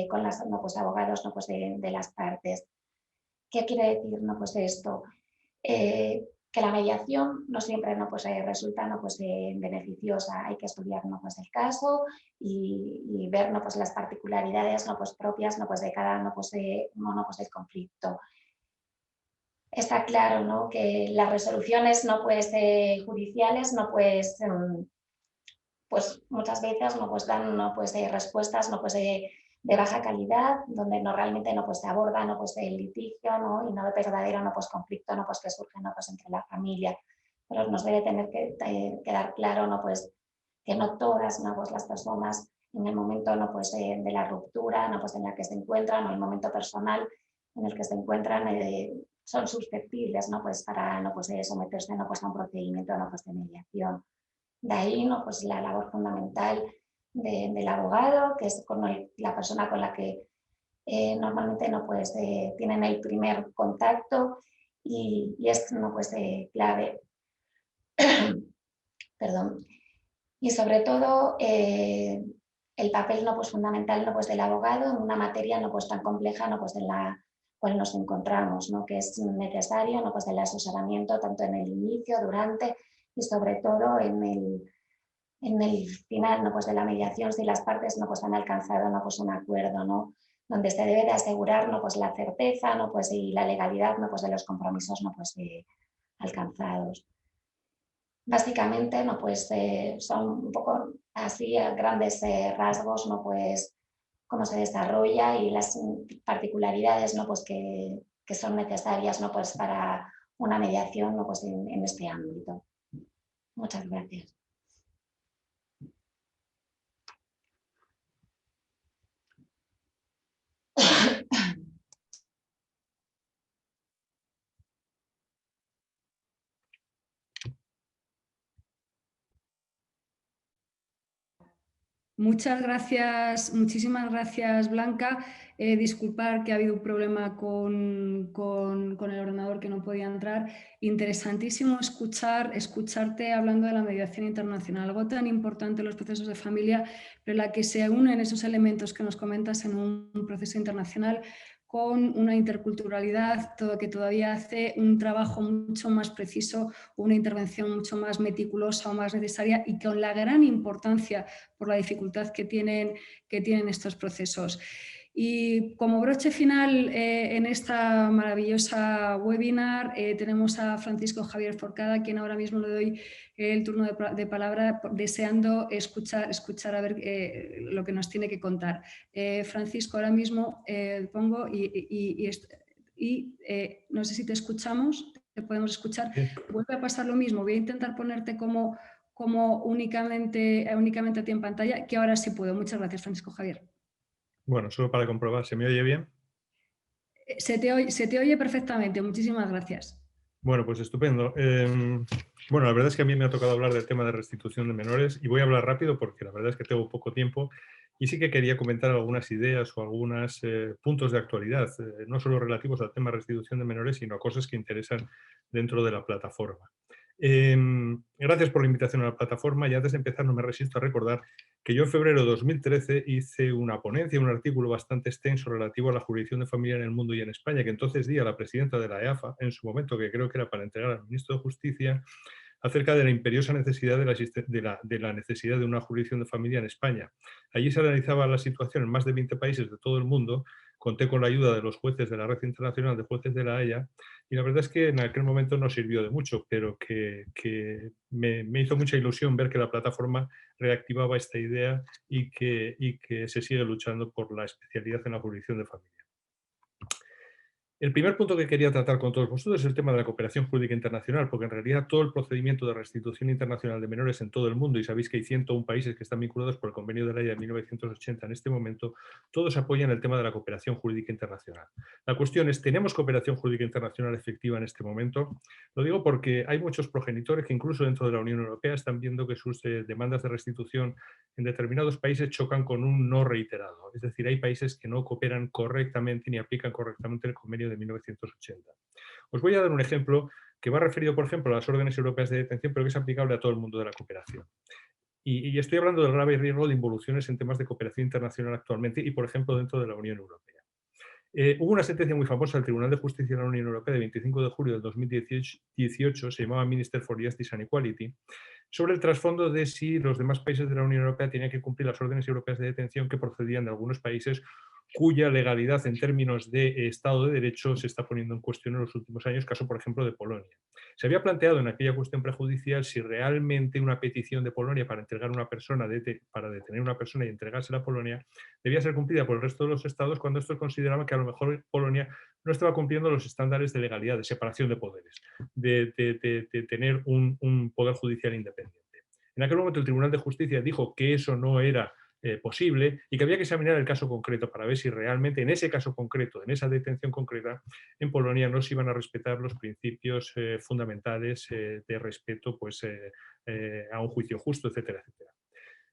con los, ¿no? Pues abogados, ¿no? Pues de las partes. ¿Qué quiere decir, no? Pues esto? Que la mediación no siempre, ¿no? Pues, resulta, ¿no? Pues, beneficiosa. Hay que estudiar, ¿no? Pues el caso y ver, ¿no? Pues las particularidades, ¿no? Pues propias, ¿no? Pues de cada, ¿no? Pues, uno, ¿no? Pues del conflicto. Está claro, ¿no? Que las resoluciones, ¿no? Pues, judiciales, ¿no? Pues muchas veces, ¿no? Pues dan, ¿no? Pues, respuestas, ¿no? Pues, de baja calidad, donde no realmente, ¿no? Pues se aborda, ¿no? Pues el litigio, ¿no? Y no el verdadero, ¿no? Pues conflicto, ¿no? Pues que surge, ¿no? Pues entre la familia. Pero nos debe tener que quedar claro, ¿no? Pues que no todas, ¿no? Pues las personas en el momento, ¿no? Pues de la ruptura, ¿no? Pues en la que se encuentran, o el momento personal en el que se encuentran, son susceptibles, ¿no? Pues para, ¿no? Pues someterse, ¿no? Pues a un procedimiento, ¿no? Pues de mediación. De ahí, ¿no? Pues la labor fundamental del abogado, que es con la persona con la que normalmente, ¿no? Pues, tienen el primer contacto, y es, ¿no? Pues, clave. Perdón. Y sobre todo el papel, ¿no? Pues fundamental, ¿no? Pues del abogado en una materia, ¿no? Pues tan compleja, ¿no? Pues en la cual nos encontramos, ¿no? Que es necesario, ¿no? Pues el asesoramiento tanto en el inicio, durante y sobre todo en el final, ¿no? Pues de la mediación, si las partes, ¿no? Pues han alcanzado, ¿no? Pues un acuerdo, ¿no? Donde se debe de asegurar, ¿no? Pues la certeza, ¿no? Pues y la legalidad, ¿no? Pues de los compromisos, ¿no? Pues alcanzados. Básicamente, ¿no? Pues son un poco así a grandes rasgos, ¿no? Pues cómo se desarrolla y las particularidades, ¿no? Pues que son necesarias, ¿no? Pues para una mediación, ¿no? Pues en este ámbito. Muchas gracias. Muchas gracias, muchísimas gracias, Blanca. Disculpar que ha habido un problema con el ordenador, que no podía entrar. Interesantísimo escucharte hablando de la mediación internacional, algo tan importante en los procesos de familia, pero en la que se unen esos elementos que nos comentas en un proceso internacional con una interculturalidad, todo que todavía hace un trabajo mucho más preciso, una intervención mucho más meticulosa o más necesaria, y con la gran importancia por la dificultad que tienen estos procesos. Y como broche final en esta maravillosa webinar tenemos a Francisco Javier Forcada, a quien ahora mismo le doy el turno de palabra, deseando escuchar a ver lo que nos tiene que contar. Francisco, ahora mismo pongo y no sé si te escuchamos, te podemos escuchar. Sí. Vuelve a pasar lo mismo, voy a intentar ponerte como únicamente a ti en pantalla, que ahora sí puedo. Muchas gracias, Francisco Javier. Bueno, solo para comprobar, ¿se me oye bien? Se te oye perfectamente, muchísimas gracias. Bueno, pues estupendo. Bueno, la verdad es que a mí me ha tocado hablar del tema de restitución de menores y voy a hablar rápido porque la verdad es que tengo poco tiempo y sí que quería comentar algunas ideas o algunos puntos de actualidad, no solo relativos al tema de restitución de menores, sino a cosas que interesan dentro de la plataforma. Gracias por la invitación a la plataforma y antes de empezar no me resisto a recordar que yo en febrero de 2013 hice una ponencia, un artículo bastante extenso relativo a la jurisdicción de familia en el mundo y en España, que entonces di a la presidenta de la EAFA, en su momento, que creo que era para entregar al ministro de Justicia, acerca de la imperiosa necesidad de la necesidad de una jurisdicción de familia en España. Allí se analizaba la situación en más de 20 países de todo el mundo, conté con la ayuda de los jueces de la Red Internacional de Jueces de la Haya, y la verdad es que en aquel momento no sirvió de mucho, pero que me hizo mucha ilusión ver que la plataforma reactivaba esta idea y que se sigue luchando por la especialidad en la jurisdicción de familia. El primer punto que quería tratar con todos vosotros es el tema de la cooperación jurídica internacional, porque en realidad todo el procedimiento de restitución internacional de menores en todo el mundo, y sabéis que hay 101 países que están vinculados por el Convenio de la Haya de 1980 en este momento, todos apoyan el tema de la cooperación jurídica internacional. La cuestión es, ¿tenemos cooperación jurídica internacional efectiva en este momento? Lo digo porque hay muchos progenitores que incluso dentro de la Unión Europea están viendo que sus demandas de restitución en determinados países chocan con un no reiterado. Es decir, hay países que no cooperan correctamente ni aplican correctamente el convenio de 1980. Os voy a dar un ejemplo que va referido, por ejemplo, a las órdenes europeas de detención, pero que es aplicable a todo el mundo de la cooperación. Y estoy hablando del grave riesgo de involuciones en temas de cooperación internacional actualmente y, por ejemplo, dentro de la Unión Europea. Hubo una sentencia muy famosa del Tribunal de Justicia de la Unión Europea de 25 de julio del 2018, se llamaba Minister for Justice and Equality, sobre el trasfondo de si los demás países de la Unión Europea tenían que cumplir las órdenes europeas de detención que procedían de algunos países cuya legalidad en términos de Estado de Derecho se está poniendo en cuestión en los últimos años, caso por ejemplo de Polonia. Se había planteado en aquella cuestión prejudicial si realmente una petición de Polonia para entregar una persona, para detener una persona y entregársela a Polonia, debía ser cumplida por el resto de los estados cuando estos consideraban que a lo mejor Polonia no estaba cumpliendo los estándares de legalidad, de separación de poderes, de tener un poder judicial independiente. En aquel momento el Tribunal de Justicia dijo que eso no era posible y que había que examinar el caso concreto para ver si realmente en ese caso concreto, en esa detención concreta, en Polonia no se iban a respetar los principios fundamentales de respeto pues, a un juicio justo, etcétera, etcétera.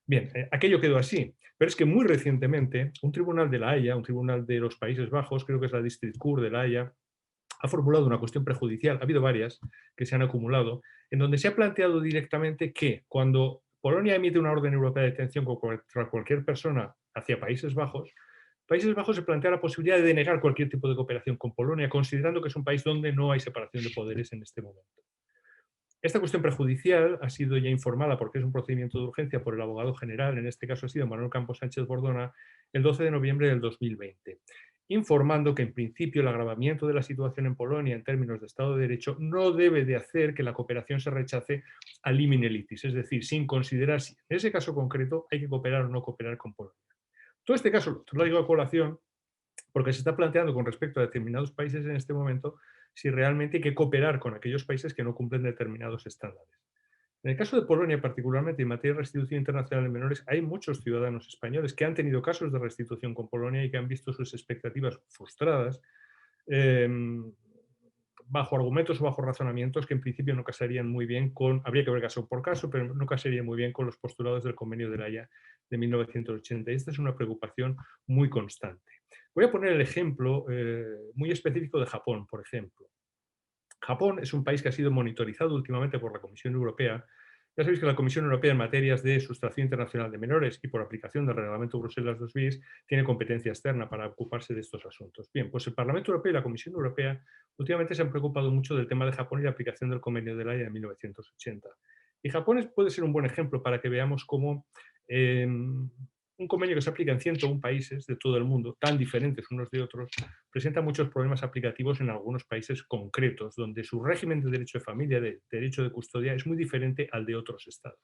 Bien, aquello quedó así, pero es que muy recientemente un tribunal de la Haya, un tribunal de los Países Bajos, creo que es la District Court de la Haya, ha formulado una cuestión prejudicial, ha habido varias que se han acumulado, en donde se ha planteado directamente que cuando Polonia emite una orden europea de detención contra cualquier persona hacia Países Bajos se plantea la posibilidad de denegar cualquier tipo de cooperación con Polonia, considerando que es un país donde no hay separación de poderes en este momento. Esta cuestión prejudicial ha sido ya informada, porque es un procedimiento de urgencia, por el abogado general, en este caso ha sido Manuel Campos Sánchez Bordona, el 12 de noviembre del 2020, informando que en principio el agravamiento de la situación en Polonia en términos de Estado de Derecho no debe de hacer que la cooperación se rechace a limine litis, es decir, sin considerar si en ese caso concreto hay que cooperar o no cooperar con Polonia. Todo este caso lo digo a colación porque se está planteando con respecto a determinados países en este momento si realmente hay que cooperar con aquellos países que no cumplen determinados estándares. En el caso de Polonia, particularmente en materia de restitución internacional de menores, hay muchos ciudadanos españoles que han tenido casos de restitución con Polonia y que han visto sus expectativas frustradas bajo argumentos o bajo razonamientos que en principio no casarían muy bien con, habría que ver caso por caso, pero no casaría muy bien con los postulados del Convenio de la Haya de 1980. Y esta es una preocupación muy constante. Voy a poner el ejemplo muy específico de Japón, por ejemplo. Japón es un país que ha sido monitorizado últimamente por la Comisión Europea. Ya sabéis que la Comisión Europea en materias de sustracción internacional de menores y por aplicación del reglamento Bruselas II bis tiene competencia externa para ocuparse de estos asuntos. Bien, pues el Parlamento Europeo y la Comisión Europea últimamente se han preocupado mucho del tema de Japón y la aplicación del Convenio de la Haya de 1980. Y Japón puede ser un buen ejemplo para que veamos cómo un convenio que se aplica en 101 países de todo el mundo, tan diferentes unos de otros, presenta muchos problemas aplicativos en algunos países concretos, donde su régimen de derecho de familia, de derecho de custodia, es muy diferente al de otros estados.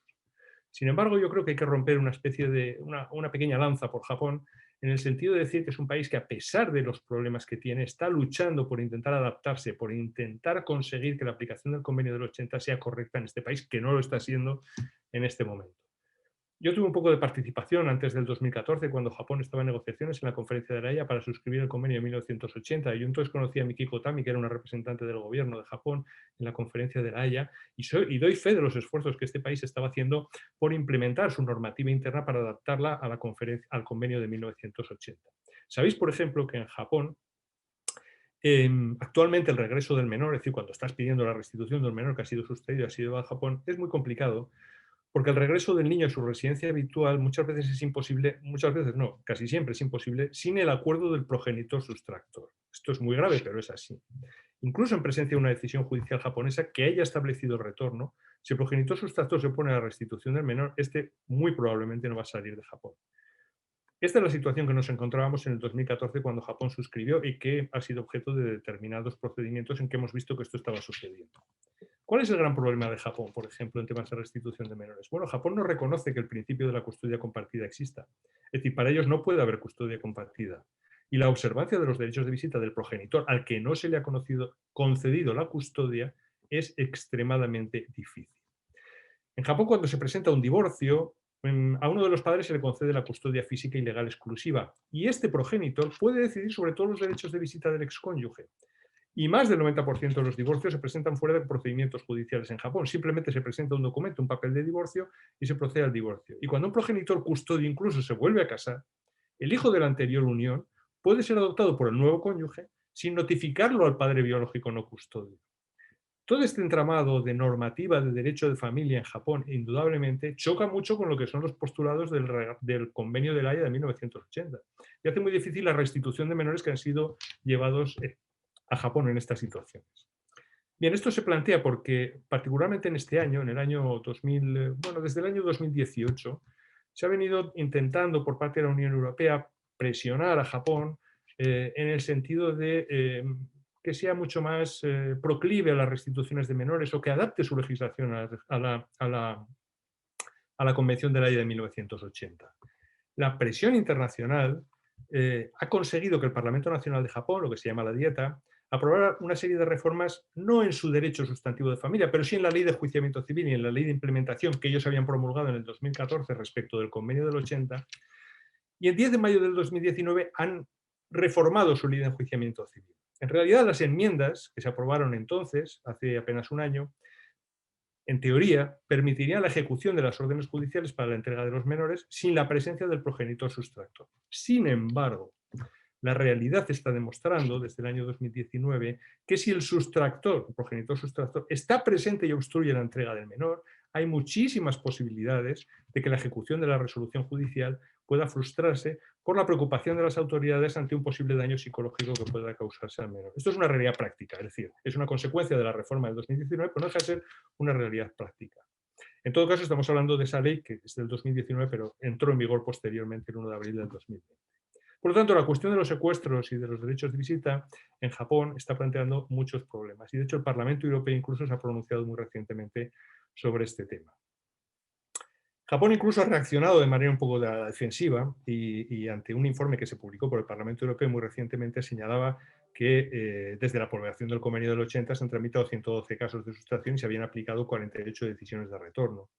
Sin embargo, yo creo que hay que romper una especie de, una pequeña lanza por Japón, en el sentido de decir que es un país que, a pesar de los problemas que tiene, está luchando por intentar adaptarse, por intentar conseguir que la aplicación del convenio del 80 sea correcta en este país, que no lo está siendo en este momento. Yo tuve un poco de participación antes del 2014, cuando Japón estaba en negociaciones en la conferencia de la Haya para suscribir el convenio de 1980. Y yo entonces conocí a Mikiko Tami, que era una representante del gobierno de Japón en la conferencia de la Haya, y doy fe de los esfuerzos que este país estaba haciendo por implementar su normativa interna para adaptarla a la al convenio de 1980. Sabéis, por ejemplo, que en Japón actualmente el regreso del menor, es decir, cuando estás pidiendo la restitución del menor que ha sido sustraído y ha sido llevado a Japón, es muy complicado, porque el regreso del niño a su residencia habitual muchas veces es imposible, muchas veces no, casi siempre es imposible, sin el acuerdo del progenitor sustractor. Esto es muy grave, pero es así. Incluso en presencia de una decisión judicial japonesa que haya establecido el retorno, si el progenitor sustractor se opone a la restitución del menor, este muy probablemente no va a salir de Japón. Esta es la situación que nos encontrábamos en el 2014 cuando Japón suscribió y que ha sido objeto de determinados procedimientos en que hemos visto que esto estaba sucediendo. ¿Cuál es el gran problema de Japón, por ejemplo, en temas de restitución de menores? Bueno, Japón no reconoce que el principio de la custodia compartida exista. Es decir, para ellos no puede haber custodia compartida. Y la observancia de los derechos de visita del progenitor al que no se le ha concedido la custodia es extremadamente difícil. En Japón, cuando se presenta un divorcio, a uno de los padres se le concede la custodia física y legal exclusiva. Y este progenitor puede decidir sobre todos los derechos de visita del excónyuge. Y más del 90% de los divorcios se presentan fuera de procedimientos judiciales en Japón. Simplemente se presenta un documento, un papel de divorcio, y se procede al divorcio. Y cuando un progenitor custodio incluso se vuelve a casar, el hijo de la anterior unión puede ser adoptado por el nuevo cónyuge sin notificarlo al padre biológico no custodio. Todo este entramado de normativa de derecho de familia en Japón, indudablemente, choca mucho con lo que son los postulados del convenio de la Haya de 1980 y hace muy difícil la restitución de menores que han sido llevados a Japón en estas situaciones. Bien, esto se plantea porque, particularmente en este año, en el año 2000, bueno, desde el año 2018, se ha venido intentando por parte de la Unión Europea presionar a Japón en el sentido de que sea mucho más proclive a las restituciones de menores o que adapte su legislación a la Convención de la Haya de 1980. La presión internacional ha conseguido que el Parlamento Nacional de Japón, lo que se llama la Dieta, aprobara una serie de reformas no en su derecho sustantivo de familia, pero sí en la ley de enjuiciamiento civil y en la ley de implementación que ellos habían promulgado en el 2014 respecto del convenio del 80, y el 10 de mayo del 2019 han reformado su ley de enjuiciamiento civil. En realidad, las enmiendas que se aprobaron entonces, hace apenas un año, en teoría, permitirían la ejecución de las órdenes judiciales para la entrega de los menores sin la presencia del progenitor sustractor. Sin embargo, la realidad está demostrando desde el año 2019 que si el sustractor, el progenitor sustractor, está presente y obstruye la entrega del menor, hay muchísimas posibilidades de que la ejecución de la resolución judicial pueda frustrarse por la preocupación de las autoridades ante un posible daño psicológico que pueda causarse al menor. Esto es una realidad práctica, es decir, es una consecuencia de la reforma del 2019, pero no deja de ser una realidad práctica. En todo caso, estamos hablando de esa ley que es del 2019, pero entró en vigor posteriormente el 1 de abril del 2020. Por lo tanto, la cuestión de los secuestros y de los derechos de visita en Japón está planteando muchos problemas. Y de hecho el Parlamento Europeo incluso se ha pronunciado muy recientemente sobre este tema. Japón incluso ha reaccionado de manera un poco de defensiva y ante un informe que se publicó por el Parlamento Europeo muy recientemente señalaba que desde la aprobación del convenio del 80 se han tramitado 112 casos de sustracción y se habían aplicado 48 decisiones de retorno.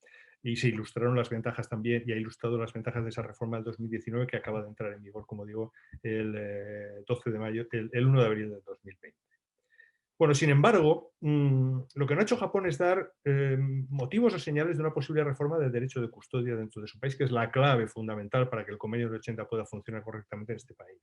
Y se ilustraron las ventajas también, y ha ilustrado las ventajas de esa reforma del 2019 que acaba de entrar en vigor, como digo, el 12 de mayo, el 1 de abril del 2020. Bueno, sin embargo, lo que no ha hecho Japón es dar motivos o señales de una posible reforma del derecho de custodia dentro de su país, que es la clave fundamental para que el convenio del 80 pueda funcionar correctamente en este país.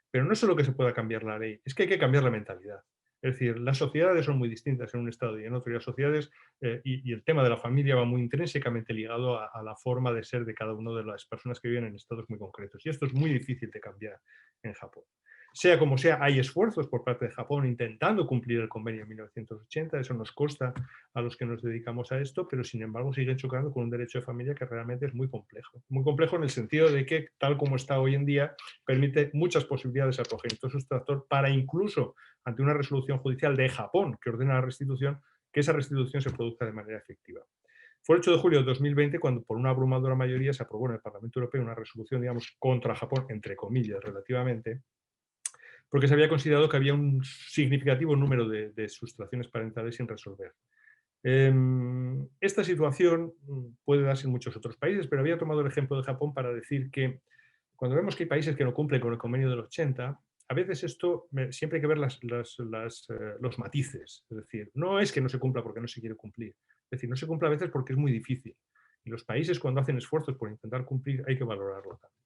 Pero no es solo que se pueda cambiar la ley, es que hay que cambiar la mentalidad. Es decir, las sociedades son muy distintas en un estado y en otro, y las sociedades y el tema de la familia va muy intrínsecamente ligado a la forma de ser de cada una de las personas que viven en estados muy concretos. Y esto es muy difícil de cambiar en Japón. Sea como sea, hay esfuerzos por parte de Japón intentando cumplir el convenio de 1980, eso nos consta a los que nos dedicamos a esto, pero sin embargo siguen chocando con un derecho de familia que realmente es muy complejo en el sentido de que, tal como está hoy en día, permite muchas posibilidades al progenitor sustractor para incluso ante una resolución judicial de Japón que ordena la restitución, que esa restitución se produzca de manera efectiva. Fue el 8 de julio de 2020 cuando por una abrumadora mayoría se aprobó en el Parlamento Europeo una resolución, digamos, contra Japón, entre comillas, relativamente, porque se había considerado que había un significativo número de sustracciones parentales sin resolver. Esta situación puede darse en muchos otros países, pero había tomado el ejemplo de Japón para decir que cuando vemos que hay países que no cumplen con el convenio del 80, a veces esto siempre hay que ver los matices. Es decir, no es que no se cumpla porque no se quiere cumplir. Es decir, no se cumple a veces porque es muy difícil. Y los países, cuando hacen esfuerzos por intentar cumplir, hay que valorarlo también.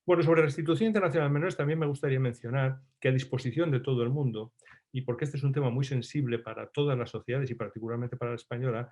Bueno, sobre restitución internacional de menores también me gustaría mencionar que a disposición de todo el mundo, y porque este es un tema muy sensible para todas las sociedades y particularmente para la española,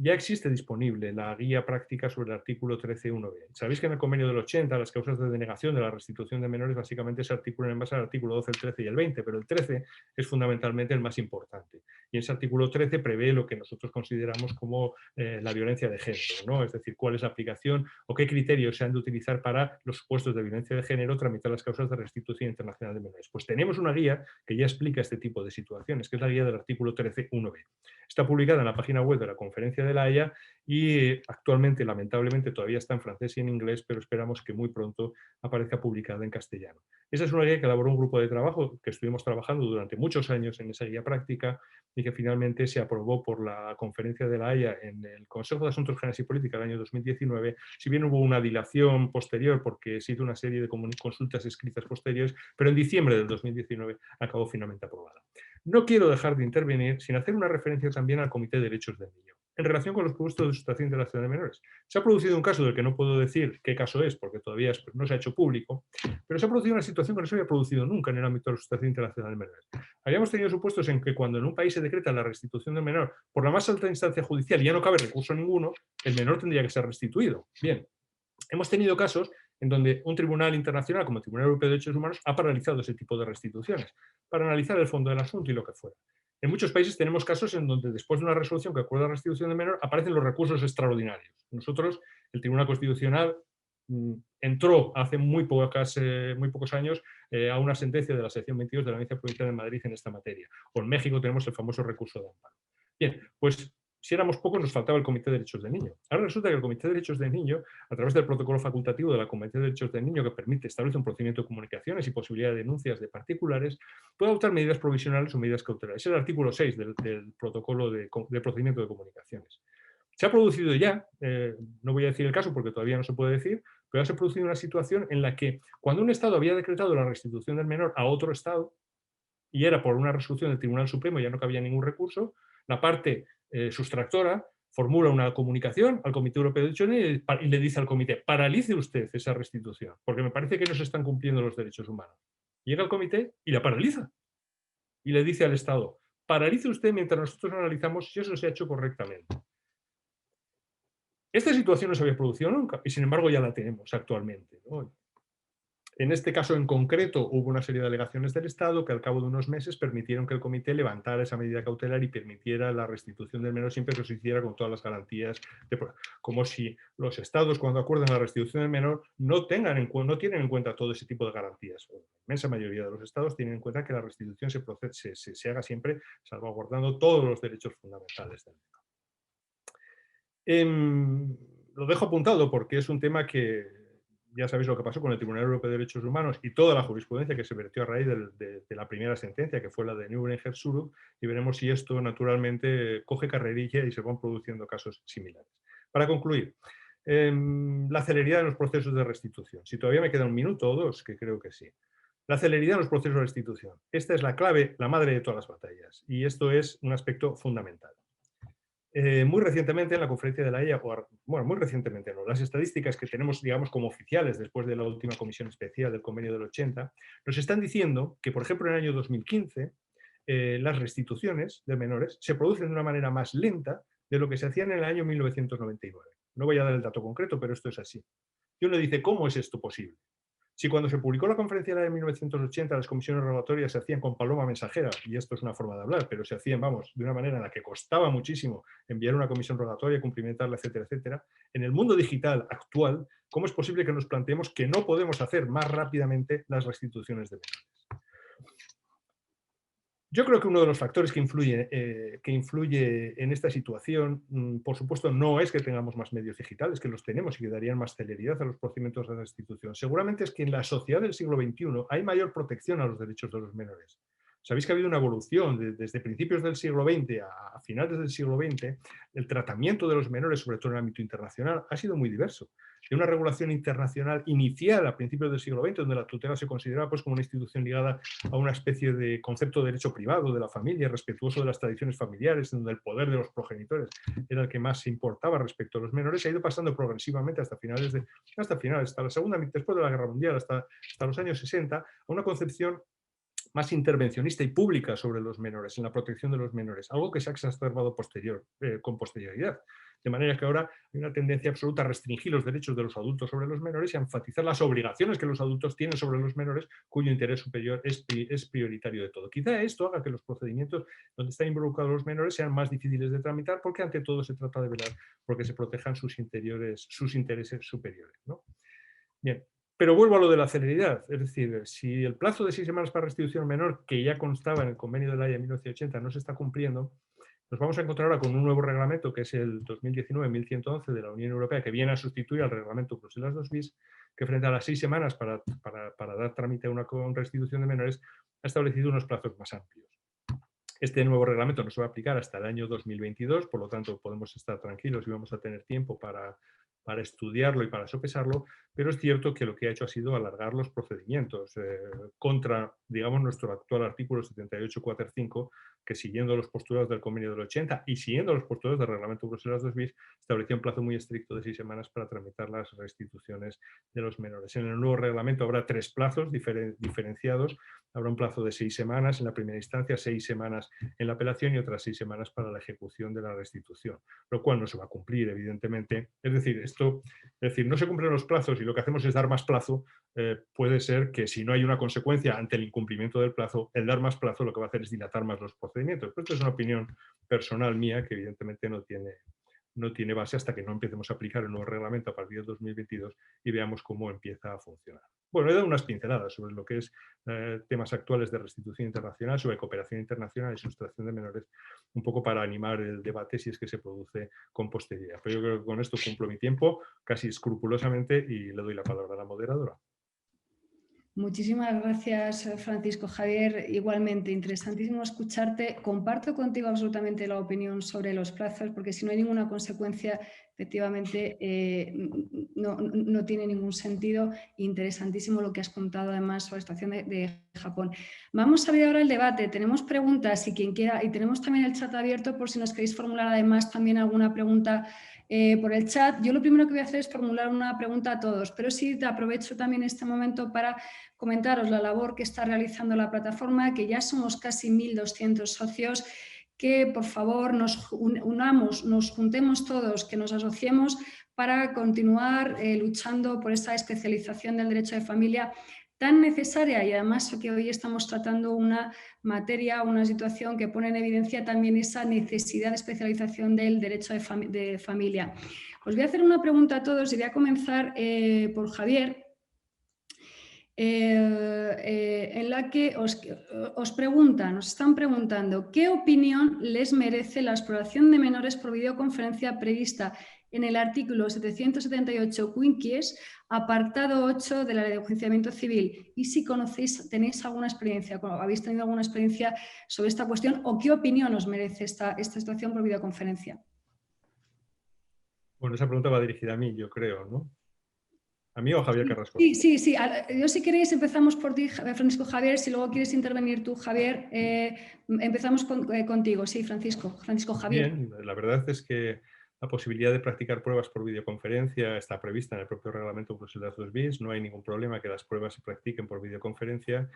ya existe disponible la guía práctica sobre el artículo 13.1b. Sabéis que en el convenio del 80 las causas de denegación de la restitución de menores básicamente se articulan en base al artículo 12, el 13 y el 20, pero el 13 es fundamentalmente el más importante. Y ese artículo 13 prevé lo que nosotros consideramos como la violencia de género, ¿no? Es decir, cuál es la aplicación o qué criterios se han de utilizar para los supuestos de violencia de género tramitar las causas de restitución internacional de menores. Pues tenemos una guía que ya explica este tipo de situaciones, que es la guía del artículo 13.1b. Está publicada en la página web de la Conferencia de La Haya y actualmente, lamentablemente, todavía está en francés y en inglés, pero esperamos que muy pronto aparezca publicada en castellano. Esa es una guía que elaboró un grupo de trabajo que estuvimos trabajando durante muchos años en esa guía práctica y que finalmente se aprobó por la Conferencia de La Haya en el Consejo de Asuntos Generales y Política del año 2019, si bien hubo una dilación posterior porque se hizo una serie de consultas escritas posteriores, pero en diciembre del 2019 acabó finalmente aprobada. No quiero dejar de intervenir sin hacer una referencia también al Comité de Derechos del Niño. En relación con los propuestos de sustracción internacional de menores, se ha producido un caso del que no puedo decir qué caso es porque todavía no se ha hecho público, pero se ha producido una situación que no se había producido nunca en el ámbito de la sustracción internacional de menores. Habíamos tenido supuestos en que cuando en un país se decreta la restitución del menor por la más alta instancia judicial y ya no cabe recurso ninguno, el menor tendría que ser restituido. Bien, hemos tenido casos en donde un tribunal internacional como el Tribunal Europeo de Derechos Humanos ha paralizado ese tipo de restituciones para analizar el fondo del asunto y lo que fuera. En muchos países tenemos casos en donde después de una resolución que acuerda la restitución de menor aparecen los recursos extraordinarios. Nosotros, el Tribunal Constitucional entró hace muy pocos años a una sentencia de la sección 22 de la Audiencia Provincial de Madrid en esta materia. O en México tenemos el famoso recurso de amparo. Bien, pues si éramos pocos nos faltaba el Comité de Derechos del Niño. Ahora resulta que el Comité de Derechos del Niño, a través del protocolo facultativo de la Convención de Derechos del Niño que permite establecer un procedimiento de comunicaciones y posibilidad de denuncias de particulares, puede adoptar medidas provisionales o medidas cautelares. Es el artículo 6 del protocolo de procedimiento de comunicaciones. Se ha producido ya, no voy a decir el caso porque todavía no se puede decir, pero se ha producido una situación en la que cuando un Estado había decretado la restitución del menor a otro Estado, y era por una resolución del Tribunal Supremo, ya no cabía ningún recurso, la parte sustractora formula una comunicación al Comité Europeo de Derechos Humanos y le dice al comité, paralice usted esa restitución, porque me parece que no se están cumpliendo los derechos humanos. Llega el comité y la paraliza. Y le dice al Estado, paralice usted mientras nosotros analizamos si eso se ha hecho correctamente. Esta situación no se había producido nunca y sin embargo ya la tenemos actualmente, ¿no? En este caso en concreto hubo una serie de alegaciones del Estado que al cabo de unos meses permitieron que el comité levantara esa medida cautelar y permitiera la restitución del menor siempre que se hiciera con todas las garantías, como si los Estados cuando acuerdan la restitución del menor no tienen en cuenta todo ese tipo de garantías. La inmensa mayoría de los Estados tienen en cuenta que la restitución se haga siempre salvaguardando todos los derechos fundamentales del menor. Lo dejo apuntado porque es un tema que ya sabéis lo que pasó con el Tribunal Europeo de Derechos Humanos y toda la jurisprudencia que se vertió a raíz de la primera sentencia, que fue la de Nürnberg-Herzogenaurach, y veremos si esto naturalmente coge carrerilla y se van produciendo casos similares. Para concluir, la celeridad en los procesos de restitución. Si todavía me queda un minuto o dos, que creo que sí. La celeridad en los procesos de restitución. Esta es la clave, la madre de todas las batallas, y esto es un aspecto fundamental. Muy recientemente en la Conferencia de La Haya, bueno, muy recientemente no, las estadísticas que tenemos, digamos, como oficiales después de la última comisión especial del convenio del 80, nos están diciendo que, por ejemplo, en el año 2015, las restituciones de menores se producen de una manera más lenta de lo que se hacían en el año 1999. No voy a dar el dato concreto, pero esto es así. Y uno dice, ¿cómo es esto posible? Si cuando se publicó la conferencia de 1980 las comisiones rogatorias se hacían con paloma mensajera, y esto es una forma de hablar, pero se hacían, vamos, de una manera en la que costaba muchísimo enviar una comisión rogatoria, cumplimentarla, etcétera, etcétera, en el mundo digital actual, ¿cómo es posible que nos planteemos que no podemos hacer más rápidamente las restituciones de menores? Yo creo que uno de los factores que influye en esta situación, por supuesto, no es que tengamos más medios digitales, que los tenemos y que darían más celeridad a los procedimientos de restitución. Seguramente es que en la sociedad del siglo XXI hay mayor protección a los derechos de los menores. Sabéis que ha habido una evolución desde principios del siglo XX a finales del siglo XX. El tratamiento de los menores, sobre todo en el ámbito internacional, ha sido muy diverso. De una regulación internacional inicial a principios del siglo XX, donde la tutela se consideraba pues, como una institución ligada a una especie de concepto de derecho privado de la familia, respetuoso de las tradiciones familiares, donde el poder de los progenitores era el que más importaba respecto a los menores, ha ido pasando progresivamente hasta la segunda, después de la Guerra Mundial, hasta los años 60, a una concepción más intervencionista y pública sobre los menores, en la protección de los menores, algo que se ha exacerbado con posterioridad. De manera que ahora hay una tendencia absoluta a restringir los derechos de los adultos sobre los menores y a enfatizar las obligaciones que los adultos tienen sobre los menores, cuyo interés superior es prioritario de todo. Quizá esto haga que los procedimientos donde están involucrados los menores sean más difíciles de tramitar, porque ante todo se trata de velar porque se protejan sus intereses superiores, ¿no? Bien. Pero vuelvo a lo de la celeridad, es decir, si el plazo de 6 semanas para restitución menor, que ya constaba en el convenio de la Haya de 1980, no se está cumpliendo, nos vamos a encontrar ahora con un nuevo reglamento, que es el 2019-1111 de la Unión Europea, que viene a sustituir al reglamento Bruselas 2 bis, que frente a las 6 semanas para dar trámite a una restitución de menores, ha establecido unos plazos más amplios. Este nuevo reglamento no se va a aplicar hasta el año 2022, por lo tanto podemos estar tranquilos y vamos a tener tiempo para estudiarlo y para sopesarlo, pero es cierto que lo que ha hecho ha sido alargar los procedimientos contra, digamos, nuestro actual artículo 78.4.5, que siguiendo los postulados del convenio del 80 y siguiendo los postulados del reglamento Bruselas 2 bis, establecía un plazo muy estricto de 6 semanas para tramitar las restituciones de los menores. En el nuevo reglamento habrá 3 plazos diferenciados. Habrá un plazo de 6 semanas en la primera instancia, 6 semanas en la apelación y otras 6 semanas para la ejecución de la restitución, lo cual no se va a cumplir, evidentemente. Es decir, no se cumplen los plazos y lo que hacemos es dar más plazo. Puede ser que si no hay una consecuencia ante el incumplimiento del plazo, el dar más plazo lo que va a hacer es dilatar más los procedimientos. Pero esto es una opinión personal mía que evidentemente no tiene base hasta que no empecemos a aplicar el nuevo reglamento a partir del 2022 y veamos cómo empieza a funcionar. Bueno, he dado unas pinceladas sobre lo que es temas actuales de restitución internacional, sobre cooperación internacional y sustracción de menores, un poco para animar el debate si es que se produce con posterioridad. Pero yo creo que con esto cumplo mi tiempo casi escrupulosamente y le doy la palabra a la moderadora. Muchísimas gracias, Francisco Javier. Igualmente, interesantísimo escucharte. Comparto contigo absolutamente la opinión sobre los plazos, porque si no hay ninguna consecuencia, efectivamente, no tiene ningún sentido. Interesantísimo lo que has contado, además, sobre la situación de Japón. Vamos a abrir ahora el debate. Tenemos preguntas y quien quiera, y tenemos también el chat abierto por si nos queréis formular además también alguna pregunta por el chat. Yo lo primero que voy a hacer es formular una pregunta a todos, pero sí te aprovecho también este momento para comentaros la labor que está realizando la plataforma, que ya somos casi 1.200 socios, que por favor nos unamos, nos juntemos todos, que nos asociemos para continuar luchando por esta especialización del derecho de familia tan necesaria, y además que hoy estamos tratando una materia, una situación que pone en evidencia también esa necesidad de especialización del derecho de familia. Os voy a hacer una pregunta a todos y voy a comenzar por Javier, en la que os están preguntando ¿qué opinión les merece la exploración de menores por videoconferencia prevista en el artículo 778 quinquies, apartado 8 de la Ley de Enjuiciamiento Civil? Y si tenéis alguna experiencia, habéis tenido alguna experiencia sobre esta cuestión, o qué opinión os merece esta situación por videoconferencia. Bueno, esa pregunta va dirigida a mí, yo creo, ¿no? ¿A mí o a Javier Carrasco? Sí. Yo, si queréis, empezamos por ti, Francisco Javier. Si luego quieres intervenir tú, Javier, empezamos contigo. Sí, Francisco Javier. Bien, la verdad es que la posibilidad de practicar pruebas por videoconferencia está prevista en el propio reglamento Bruselas 2 bis. No hay ningún problema que las pruebas se practiquen por videoconferencia.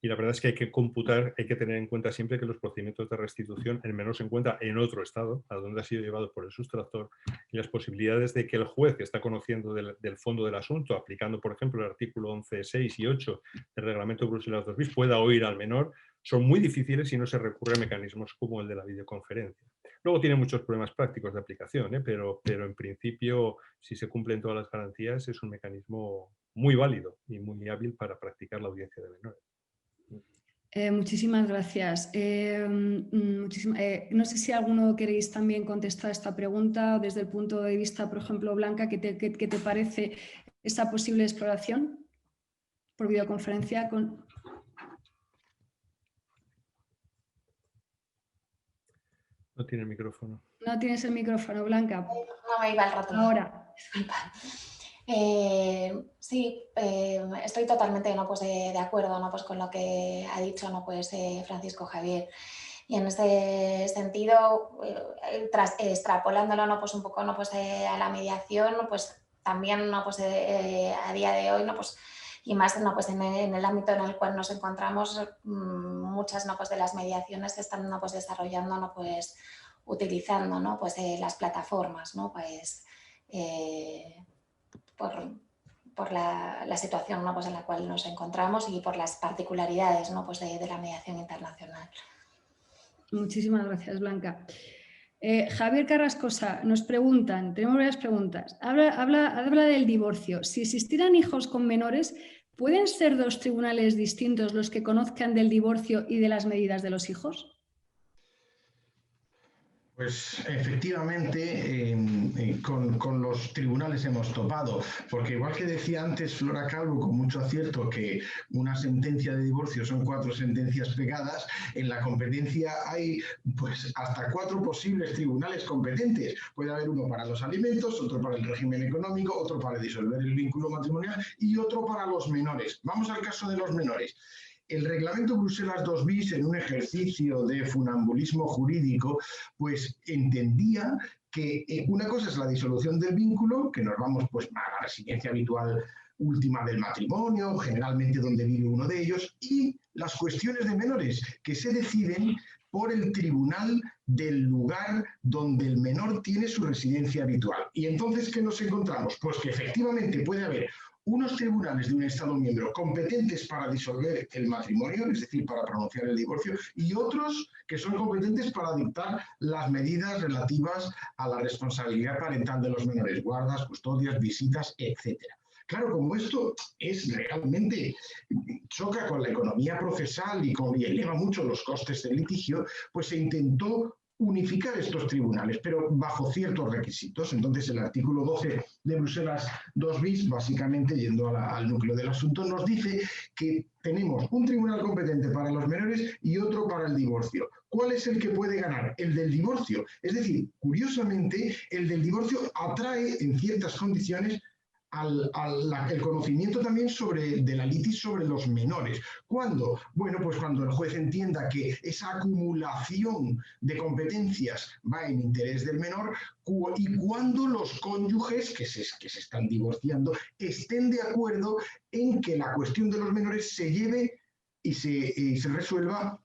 Y la verdad es que hay que computar, hay que tener en cuenta siempre que los procedimientos de restitución, el menor se encuentra en otro estado, a donde ha sido llevado por el sustractor, y las posibilidades de que el juez, que está conociendo del fondo del asunto, aplicando, por ejemplo, el artículo 11.6 y 8 del reglamento Bruselas 2 bis, pueda oír al menor, son muy difíciles si no se recurre a mecanismos como el de la videoconferencia. Luego tiene muchos problemas prácticos de aplicación, pero en principio, si se cumplen todas las garantías, es un mecanismo muy válido y muy hábil para practicar la audiencia de menores. Muchísimas gracias. No sé si alguno queréis también contestar esta pregunta desde el punto de vista, por ejemplo, Blanca, ¿qué te parece esa posible exploración por videoconferencia? No tiene micrófono. No tienes el micrófono, Blanca. No me iba el ratón. Ahora. Sí, estoy totalmente ¿no? pues de acuerdo ¿no? pues con lo que ha dicho ¿no? pues, Francisco Javier. Y en este sentido, extrapolándolo ¿no? pues un poco ¿no? pues, a la mediación, pues también ¿no? pues, a día de hoy, ¿no? pues, y más ¿no? pues, en el ámbito en el cual nos encontramos, muchas ¿no? pues, de las mediaciones se están ¿no? pues, desarrollando ¿no? pues, utilizando ¿no? pues, las plataformas, ¿no? Pues, por la situación ¿no? pues en la cual nos encontramos y por las particularidades ¿no? pues de la mediación internacional. Muchísimas gracias, Blanca. Javier Carrascosa, nos preguntan, tenemos varias preguntas. Habla del divorcio. Si existieran hijos con menores, ¿pueden ser dos tribunales distintos los que conozcan del divorcio y de las medidas de los hijos? Pues efectivamente con los tribunales hemos topado, porque igual que decía antes Flora Calvo con mucho acierto que una sentencia de divorcio son 4 sentencias pegadas, en la competencia hay pues hasta 4 posibles tribunales competentes. Puede haber uno para los alimentos, otro para el régimen económico, otro para disolver el vínculo matrimonial y otro para los menores. Vamos al caso de los menores. El reglamento Bruselas 2 bis, en un ejercicio de funambulismo jurídico, pues entendía que una cosa es la disolución del vínculo, que nos vamos pues a la residencia habitual última del matrimonio, generalmente donde vive uno de ellos, y las cuestiones de menores, que se deciden por el tribunal del lugar donde el menor tiene su residencia habitual. Y entonces, ¿qué nos encontramos? Pues que efectivamente puede haber unos tribunales de un Estado miembro competentes para disolver el matrimonio, es decir, para pronunciar el divorcio, y otros que son competentes para dictar las medidas relativas a la responsabilidad parental de los menores, guardas, custodias, visitas, etc. Claro, como esto es realmente, choca con la economía procesal y eleva mucho los costes del litigio, pues se intentó unificar estos tribunales, pero bajo ciertos requisitos. Entonces, el artículo 12 de Bruselas 2 bis, básicamente, yendo al núcleo del asunto, nos dice que tenemos un tribunal competente para los menores y otro para el divorcio. ¿Cuál es el que puede ganar? El del divorcio. Es decir, curiosamente, el del divorcio atrae en ciertas condiciones el conocimiento también de la litis sobre los menores. ¿Cuándo? Bueno, pues cuando el juez entienda que esa acumulación de competencias va en interés del menor y cuando los cónyuges que se están divorciando estén de acuerdo en que la cuestión de los menores se lleve y se resuelva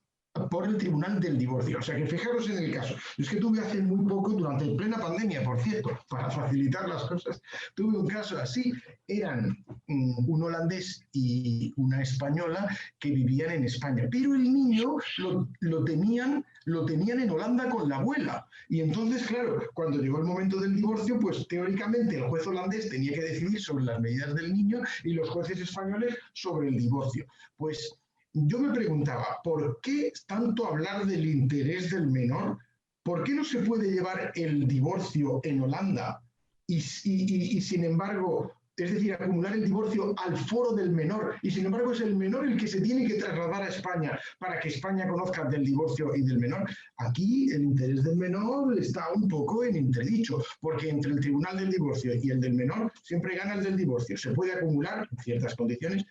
por el tribunal del divorcio. O sea que fijaros en el caso. Es que tuve hace muy poco, durante plena pandemia, por cierto, para facilitar las cosas, tuve un caso así. Eran un holandés y una española que vivían en España, pero el niño lo tenían en Holanda con la abuela. Y entonces, claro, cuando llegó el momento del divorcio, pues teóricamente el juez holandés tenía que decidir sobre las medidas del niño y los jueces españoles sobre el divorcio. Pues yo me preguntaba, ¿por qué tanto hablar del interés del menor? ¿Por qué no se puede llevar el divorcio en Holanda y sin embargo, es decir, acumular el divorcio al foro del menor, y sin embargo es el menor el que se tiene que trasladar a España para que España conozca del divorcio y del menor? Aquí el interés del menor está un poco en entredicho, porque entre el tribunal del divorcio y el del menor siempre gana el del divorcio. Se puede acumular en ciertas condiciones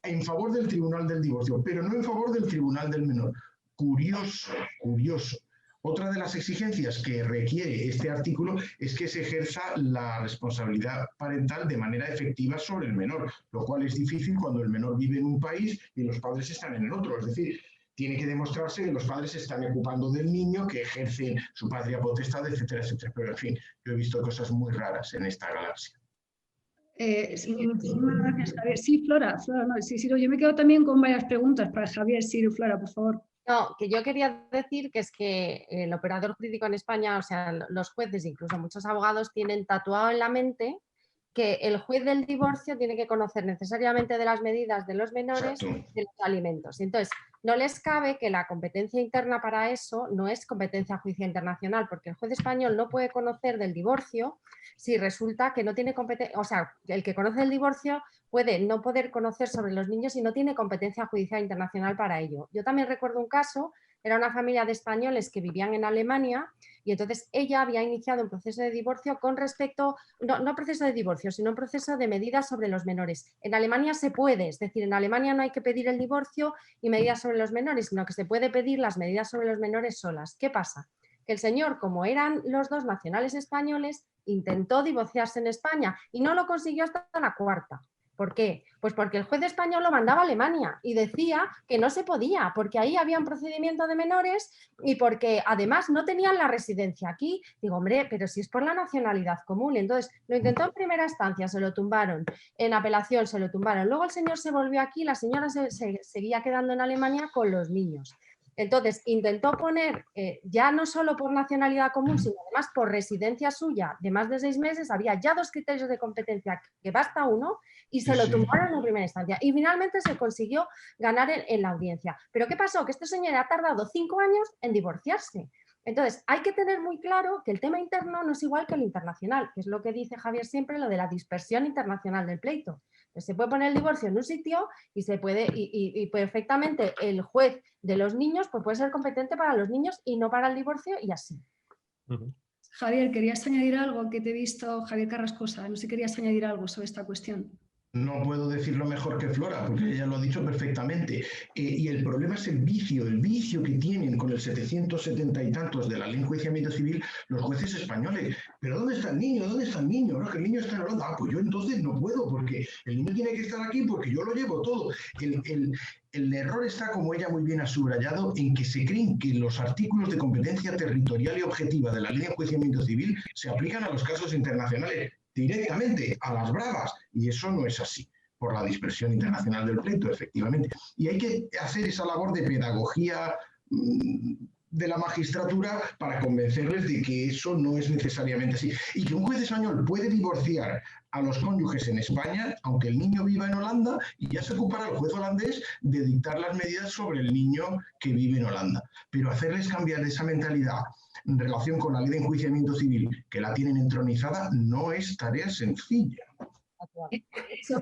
en favor del tribunal del divorcio, pero no en favor del tribunal del menor. Curioso, curioso. Otra de las exigencias que requiere este artículo es que se ejerza la responsabilidad parental de manera efectiva sobre el menor, lo cual es difícil cuando el menor vive en un país y los padres están en el otro. Es decir, tiene que demostrarse que los padres se están ocupando del niño, que ejercen su patria potestad, etcétera, etcétera. Pero, en fin, yo he visto cosas muy raras en esta galaxia. Muchísimas gracias, Javier. Sí, Flora, no, sí, yo me quedo también con varias preguntas para Javier, sí, Flora, por favor. No, que yo quería decir que es que el operador jurídico en España, o sea, los jueces, incluso muchos abogados, tienen tatuado en la mente que el juez del divorcio tiene que conocer necesariamente de las medidas de los menores, de los alimentos. Entonces, no les cabe que la competencia interna para eso no es competencia judicial internacional, porque el juez español no puede conocer del divorcio si resulta que no tiene competencia, o sea, el que conoce el divorcio puede no poder conocer sobre los niños y no tiene competencia judicial internacional para ello. Yo también recuerdo un caso Era una familia de españoles que vivían en Alemania y entonces ella había iniciado un proceso de divorcio con respecto, no proceso de divorcio, sino un proceso de medidas sobre los menores. En Alemania se puede, es decir, en Alemania no hay que pedir el divorcio y medidas sobre los menores, sino que se puede pedir las medidas sobre los menores solas. ¿Qué pasa? Que el señor, como eran los dos nacionales españoles, intentó divorciarse en España y no lo consiguió hasta la cuarta. ¿Por qué? Pues porque el juez español lo mandaba a Alemania y decía que no se podía, porque ahí había un procedimiento de menores y porque además no tenían la residencia aquí. Digo, hombre, pero si es por la nacionalidad común. Entonces lo intentó en primera instancia, se lo tumbaron, en apelación se lo tumbaron. Luego el señor se volvió aquí, la señora se seguía quedando en Alemania con los niños. Entonces, intentó poner, ya no solo por nacionalidad común, sino además por residencia suya de más de 6 meses, había ya 2 criterios de competencia, que basta uno, y se lo tumbaron en primera instancia. Y finalmente se consiguió ganar en la audiencia. ¿Pero qué pasó? Que este señor ha tardado 5 años en divorciarse. Entonces, hay que tener muy claro que el tema interno no es igual que el internacional, que es lo que dice Javier siempre, lo de la dispersión internacional del pleito. Entonces, se puede poner el divorcio en un sitio y se puede, y perfectamente el juez de los niños pues puede ser competente para los niños y no para el divorcio y así. Javier, ¿querías añadir algo que te he visto? Javier Carrascosa, no sé si querías añadir algo sobre esta cuestión. No puedo decirlo mejor que Flora, porque ella lo ha dicho perfectamente. Y el problema es el vicio que tienen con el 770 y tantos de la ley de enjuiciamiento civil los jueces españoles. ¿Pero dónde está el niño? ¿Dónde está el niño? No, que el niño está en Holanda. Ah, pues yo entonces no puedo, porque el niño tiene que estar aquí porque yo lo llevo todo. El error está, como ella muy bien ha subrayado, en que se creen que los artículos de competencia territorial y objetiva de la ley de enjuiciamiento civil se aplican a los casos internacionales directamente, a las bravas, y eso no es así, por la dispersión internacional del pleito, efectivamente. Y hay que hacer esa labor de pedagogía de la magistratura para convencerles de que eso no es necesariamente así. Y que un juez español puede divorciar a los cónyuges en España, aunque el niño viva en Holanda, y ya se ocupará el juez holandés de dictar las medidas sobre el niño que vive en Holanda. Pero hacerles cambiar esa mentalidad en relación con la ley de enjuiciamiento civil, que la tienen entronizada, no es tarea sencilla.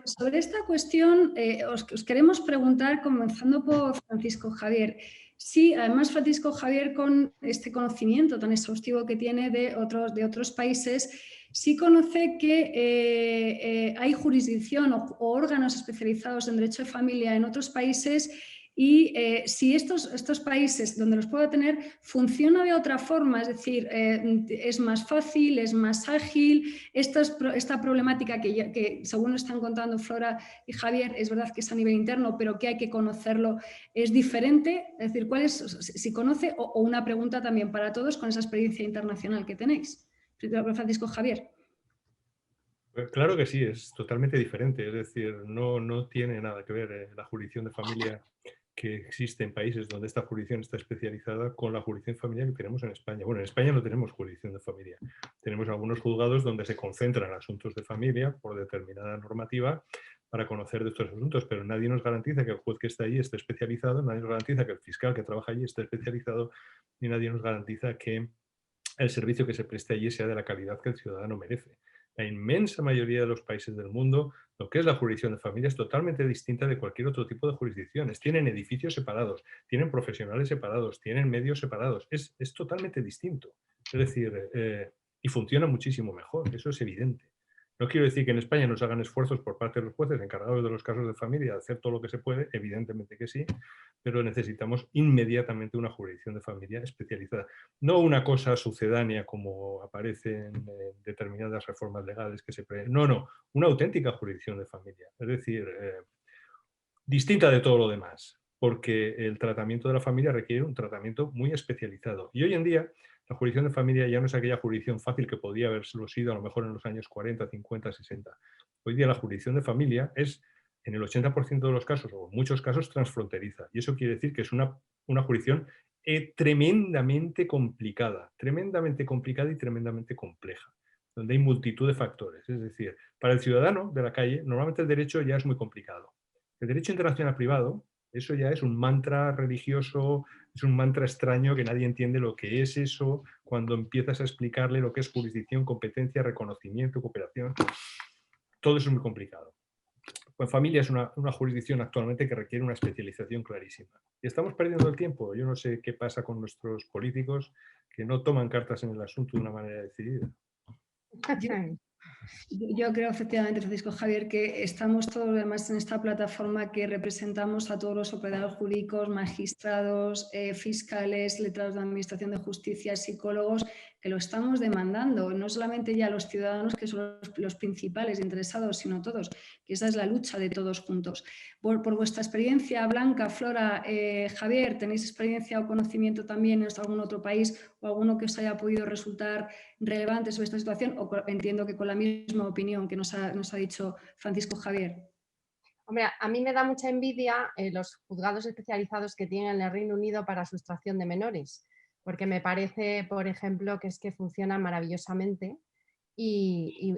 Sobre esta cuestión, os queremos preguntar, comenzando por Francisco Javier. Sí, además Francisco Javier, con este conocimiento tan exhaustivo que tiene de otros países, sí conoce que hay jurisdicción o órganos especializados en derecho de familia en otros países. Y si estos países donde los puedo tener funciona de otra forma, es decir, es más fácil, es más ágil, esta problemática que según nos están contando Flora y Javier, es verdad que es a nivel interno, pero que hay que conocerlo, es diferente, es decir, ¿cuál es, si conoce, o una pregunta también para todos con esa experiencia internacional que tenéis? Francisco Javier. Claro que sí, es totalmente diferente, es decir, no tiene nada que ver la jurisdicción de familia que existe en países donde esta jurisdicción está especializada con la jurisdicción de familia que tenemos en España. Bueno, en España no tenemos jurisdicción de familia. Tenemos algunos juzgados donde se concentran asuntos de familia por determinada normativa para conocer de estos asuntos, pero nadie nos garantiza que el juez que está allí esté especializado, nadie nos garantiza que el fiscal que trabaja allí esté especializado, ni nadie nos garantiza que el servicio que se preste allí sea de la calidad que el ciudadano merece. La inmensa mayoría de los países del mundo, lo que es la jurisdicción de familia es totalmente distinta de cualquier otro tipo de jurisdicciones. Tienen edificios separados, tienen profesionales separados, tienen medios separados. Es totalmente distinto. Es decir, y funciona muchísimo mejor, eso es evidente. No quiero decir que en España no se hagan esfuerzos por parte de los jueces encargados de los casos de familia de hacer todo lo que se puede, evidentemente que sí, pero necesitamos inmediatamente una jurisdicción de familia especializada. No una cosa sucedánea como aparece en determinadas reformas legales que se prevén. No, una auténtica jurisdicción de familia. Es decir, distinta de todo lo demás, porque el tratamiento de la familia requiere un tratamiento muy especializado. Y hoy en día la jurisdicción de familia ya no es aquella jurisdicción fácil que podía haberlo sido a lo mejor en los años 40, 50, 60. Hoy día la jurisdicción de familia es, en el 80% de los casos, o en muchos casos, transfronteriza. Y eso quiere decir que es una jurisdicción tremendamente complicada y tremendamente compleja, donde hay multitud de factores. Es decir, para el ciudadano de la calle, normalmente el derecho ya es muy complicado. El derecho internacional privado, eso ya es un mantra religioso, es un mantra extraño que nadie entiende lo que es eso cuando empiezas a explicarle lo que es jurisdicción, competencia, reconocimiento, cooperación. Todo eso es muy complicado. Pues familia es una jurisdicción actualmente que requiere una especialización clarísima. Y estamos perdiendo el tiempo. Yo no sé qué pasa con nuestros políticos que no toman cartas en el asunto de una manera decidida. Yo creo efectivamente, Francisco Javier, que estamos todos además en esta plataforma que representamos a todos los operadores jurídicos, magistrados, fiscales, letrados de administración de justicia, psicólogos, que lo estamos demandando, no solamente ya los ciudadanos, que son los principales interesados, sino todos, que esa es la lucha de todos juntos. Por vuestra experiencia, Blanca, Flora, Javier, ¿tenéis experiencia o conocimiento también en algún otro país o alguno que os haya podido resultar relevante sobre esta situación? O entiendo que con la misma opinión que nos ha dicho Francisco Javier. Hombre, a mí me da mucha envidia los juzgados especializados que tienen el Reino Unido para sustracción de menores, porque me parece, por ejemplo, que es que funcionan maravillosamente y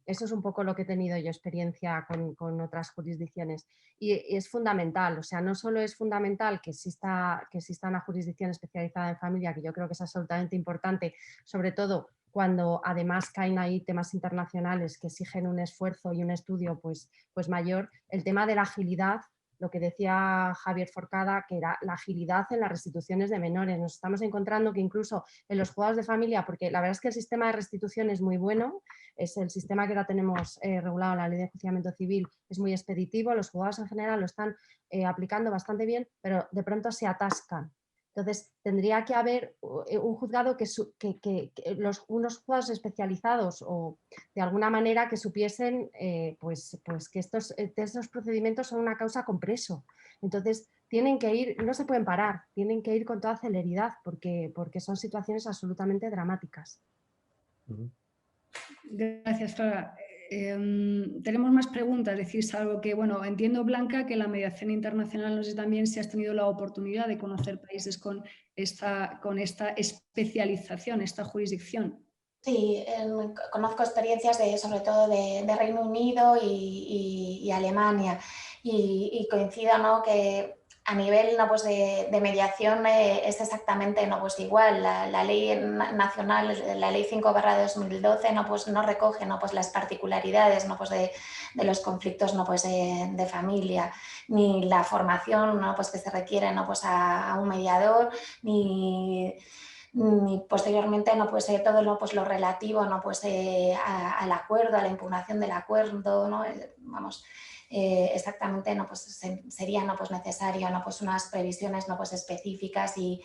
eso es un poco lo que he tenido yo experiencia con otras jurisdicciones. Y es fundamental, o sea, no solo es fundamental que exista una jurisdicción especializada en familia, que yo creo que es absolutamente importante, sobre todo cuando además caen ahí temas internacionales que exigen un esfuerzo y un estudio pues mayor, el tema de la agilidad, lo que decía Javier Forcada, que era la agilidad en las restituciones de menores. Nos estamos encontrando que incluso en los juzgados de familia, porque la verdad es que el sistema de restitución es muy bueno, es el sistema que ahora tenemos regulado en la Ley de Enjuiciamiento Civil, es muy expeditivo, los juzgados en general lo están aplicando bastante bien, pero de pronto se atascan. Entonces, tendría que haber un juzgado unos juzgados especializados o de alguna manera que supiesen pues que estos procedimientos son una causa con preso. Entonces, tienen que ir, no se pueden parar, tienen que ir con toda celeridad porque son situaciones absolutamente dramáticas. Gracias, Flora. Tenemos más preguntas, decís algo que, bueno, entiendo, Blanca, que la mediación internacional, no sé también si has tenido la oportunidad de conocer países con esta especialización, esta jurisdicción. Sí, conozco experiencias sobre todo de Reino Unido y Alemania y coincido, ¿no?, que a nivel, ¿no?, pues de mediación es exactamente, ¿no?, pues igual. La ley nacional, la ley 5/2012, ¿no?, pues no recoge, ¿no?, pues las particularidades, ¿no?, pues de los conflictos, ¿no?, pues de familia, ni la formación, ¿no?, pues que se requiere, ¿no?, pues a un mediador, ni posteriormente, ¿no?, pues todo lo relativo, ¿no?, pues al acuerdo, a la impugnación del acuerdo, ¿no? Vamos, exactamente, ¿no?, pues sería, ¿no?, pues necesario, ¿no?, pues unas previsiones, ¿no?, pues específicas y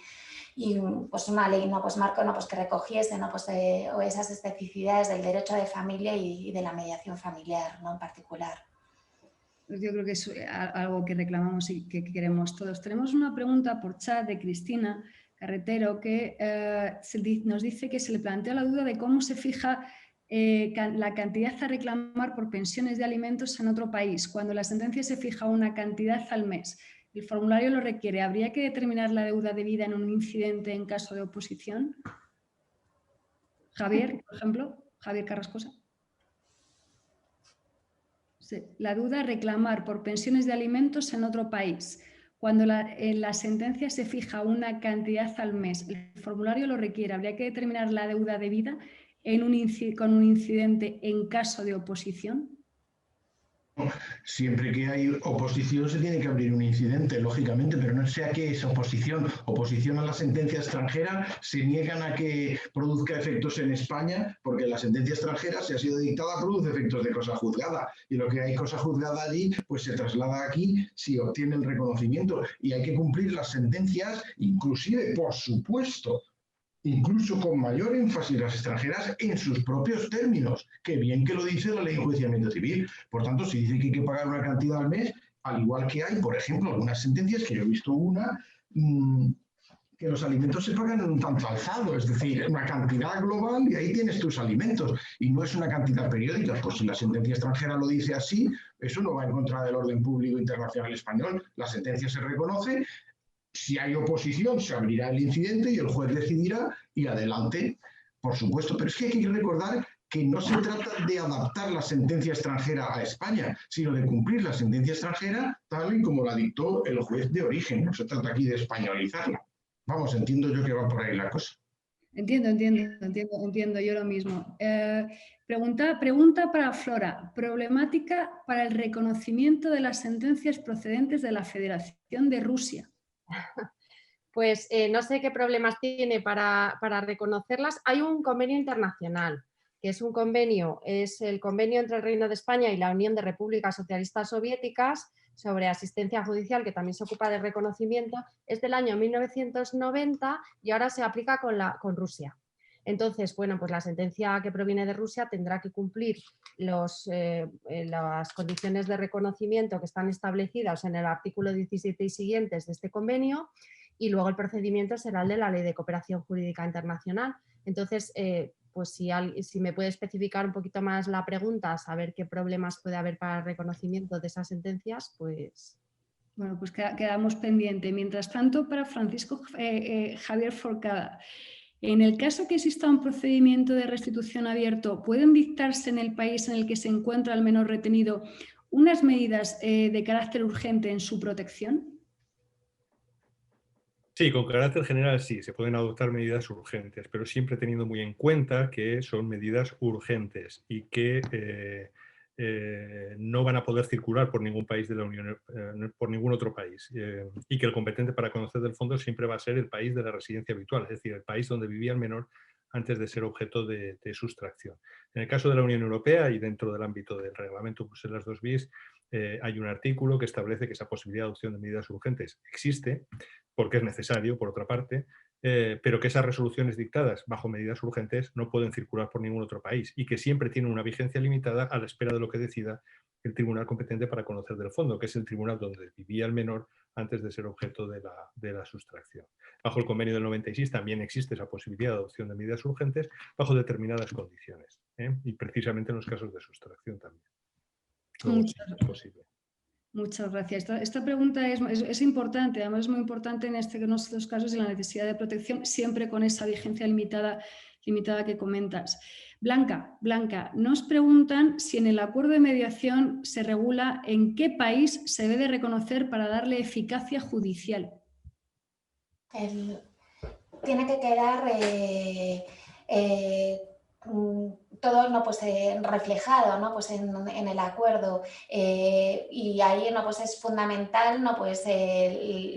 pues una ley, ¿no?, pues marco, ¿no?, pues que recogiese, ¿no?, pues esas especificidades del derecho de familia y de la mediación familiar, ¿no?, en particular. Yo creo que es algo que reclamamos y que queremos todos. Tenemos una pregunta por chat de Cristina Carretero que nos dice que se le plantea la duda de cómo se fija la cantidad a reclamar por pensiones de alimentos en otro país. Cuando la sentencia se fija una cantidad al mes, el formulario lo requiere. ¿Habría que determinar la deuda debida en un incidente en caso de oposición? Javier, por ejemplo, Javier Carrascosa. La duda, reclamar por pensiones de alimentos en otro país. Cuando en la sentencia se fija una cantidad al mes, el formulario lo requiere. ¿Habría que determinar la deuda debida con un incidente en caso de oposición? Siempre que hay oposición se tiene que abrir un incidente, lógicamente, pero no sé a qué es oposición. Oposición a la sentencia extranjera, se niegan a que produzca efectos en España, porque la sentencia extranjera, si ha sido dictada, produce efectos de cosa juzgada. Y lo que hay cosa juzgada allí, pues se traslada aquí si obtiene el reconocimiento. Y hay que cumplir las sentencias, inclusive, por supuesto, incluso con mayor énfasis las extranjeras en sus propios términos, que bien que lo dice la Ley de Enjuiciamiento Civil. Por tanto, si dice que hay que pagar una cantidad al mes, al igual que hay, por ejemplo, algunas sentencias, que yo he visto una, que los alimentos se pagan en un tanto alzado, es decir, una cantidad global y ahí tienes tus alimentos, y no es una cantidad periódica. Pues si la sentencia extranjera lo dice así, eso no va en contra del orden público internacional español. La sentencia se reconoce. Si hay oposición, se abrirá el incidente y el juez decidirá y adelante, por supuesto. Pero es que hay que recordar que no se trata de adaptar la sentencia extranjera a España, sino de cumplir la sentencia extranjera tal y como la dictó el juez de origen. No se trata aquí de españolizarla. Vamos, entiendo yo que va por ahí la cosa. Entiendo yo lo mismo. Pregunta para Flora. Problemática para el reconocimiento de las sentencias procedentes de la Federación de Rusia. Pues no sé qué problemas tiene para reconocerlas. Hay un convenio internacional, que es el convenio entre el Reino de España y la Unión de Repúblicas Socialistas Soviéticas sobre asistencia judicial, que también se ocupa del reconocimiento, es del año 1990 y ahora se aplica con Rusia. Entonces, bueno, pues la sentencia que proviene de Rusia tendrá que cumplir las condiciones de reconocimiento que están establecidas en el artículo 17 y siguientes de este convenio, y luego el procedimiento será el de la Ley de Cooperación Jurídica Internacional. Entonces, pues si me puede especificar un poquito más la pregunta, saber qué problemas puede haber para el reconocimiento de esas sentencias, pues... Bueno, pues quedamos pendientes. Mientras tanto, para Francisco Javier Forcada, en el caso que exista un procedimiento de restitución abierto, ¿pueden dictarse en el país en el que se encuentra el menor retenido unas medidas de carácter urgente en su protección? Sí, con carácter general sí, se pueden adoptar medidas urgentes, pero siempre teniendo muy en cuenta que son medidas urgentes y que no van a poder circular por ningún país de la Unión, por ningún otro país, y que el competente para conocer del fondo siempre va a ser el país de la residencia habitual, es decir, el país donde vivía el menor antes de ser objeto de sustracción. En el caso de la Unión Europea y dentro del ámbito del reglamento Bruselas 2 bis, hay un artículo que establece que esa posibilidad de adopción de medidas urgentes existe, porque es necesario, por otra parte, pero que esas resoluciones dictadas bajo medidas urgentes no pueden circular por ningún otro país y que siempre tienen una vigencia limitada a la espera de lo que decida el tribunal competente para conocer del fondo, que es el tribunal donde vivía el menor antes de ser objeto de la sustracción. Bajo el convenio del 96 también existe esa posibilidad de adopción de medidas urgentes bajo determinadas condiciones, y precisamente en los casos de sustracción también. Luego, sí, es posible. Muchas gracias. Esta pregunta es importante, además es muy importante en estos casos de la necesidad de protección, siempre con esa vigencia limitada que comentas. Blanca, nos preguntan si en el acuerdo de mediación se regula en qué país se debe reconocer para darle eficacia judicial. Tiene que quedar todo, ¿no?, pues, reflejado, ¿no?, pues, en el acuerdo, y ahí, ¿no?, pues, es fundamental, ¿no?, pues,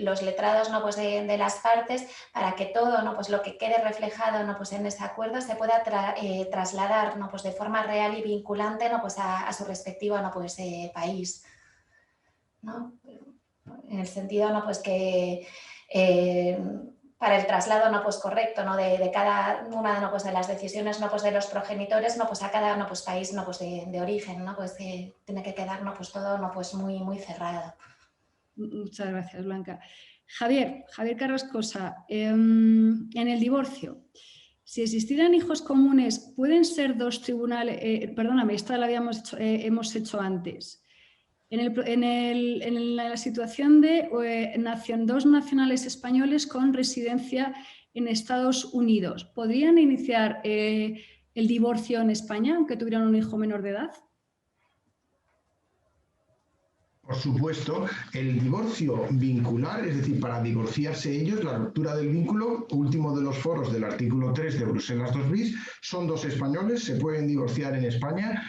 los letrados, ¿no?, pues, de las partes, para que todo, ¿no?, pues, lo que quede reflejado, ¿no?, pues, en ese acuerdo se pueda trasladar, ¿no?, pues, de forma real y vinculante, ¿no?, pues, a su respectivo, ¿no?, pues, país, ¿no? En el sentido, ¿no?, pues, que para el traslado, ¿no?, pues, correcto, ¿no?, de cada una, ¿no?, pues, de las decisiones, ¿no?, pues, de los progenitores, ¿no?, pues, a cada, ¿no?, pues, país, ¿no?, pues, de origen, ¿no?, pues, tiene que quedar, ¿no?, pues, todo, ¿no?, pues, muy cerrado. Muchas gracias, Blanca. Javier Carrascosa, en el divorcio, si existieran hijos comunes, ¿pueden ser dos tribunales? Perdóname, esta la hemos hecho antes. En la situación de dos nacionales españoles con residencia en Estados Unidos, ¿podrían iniciar el divorcio en España aunque tuvieran un hijo menor de edad? Por supuesto, el divorcio vincular, es decir, para divorciarse ellos, la ruptura del vínculo, último de los foros del artículo 3 de Bruselas 2 bis, son dos españoles, se pueden divorciar en España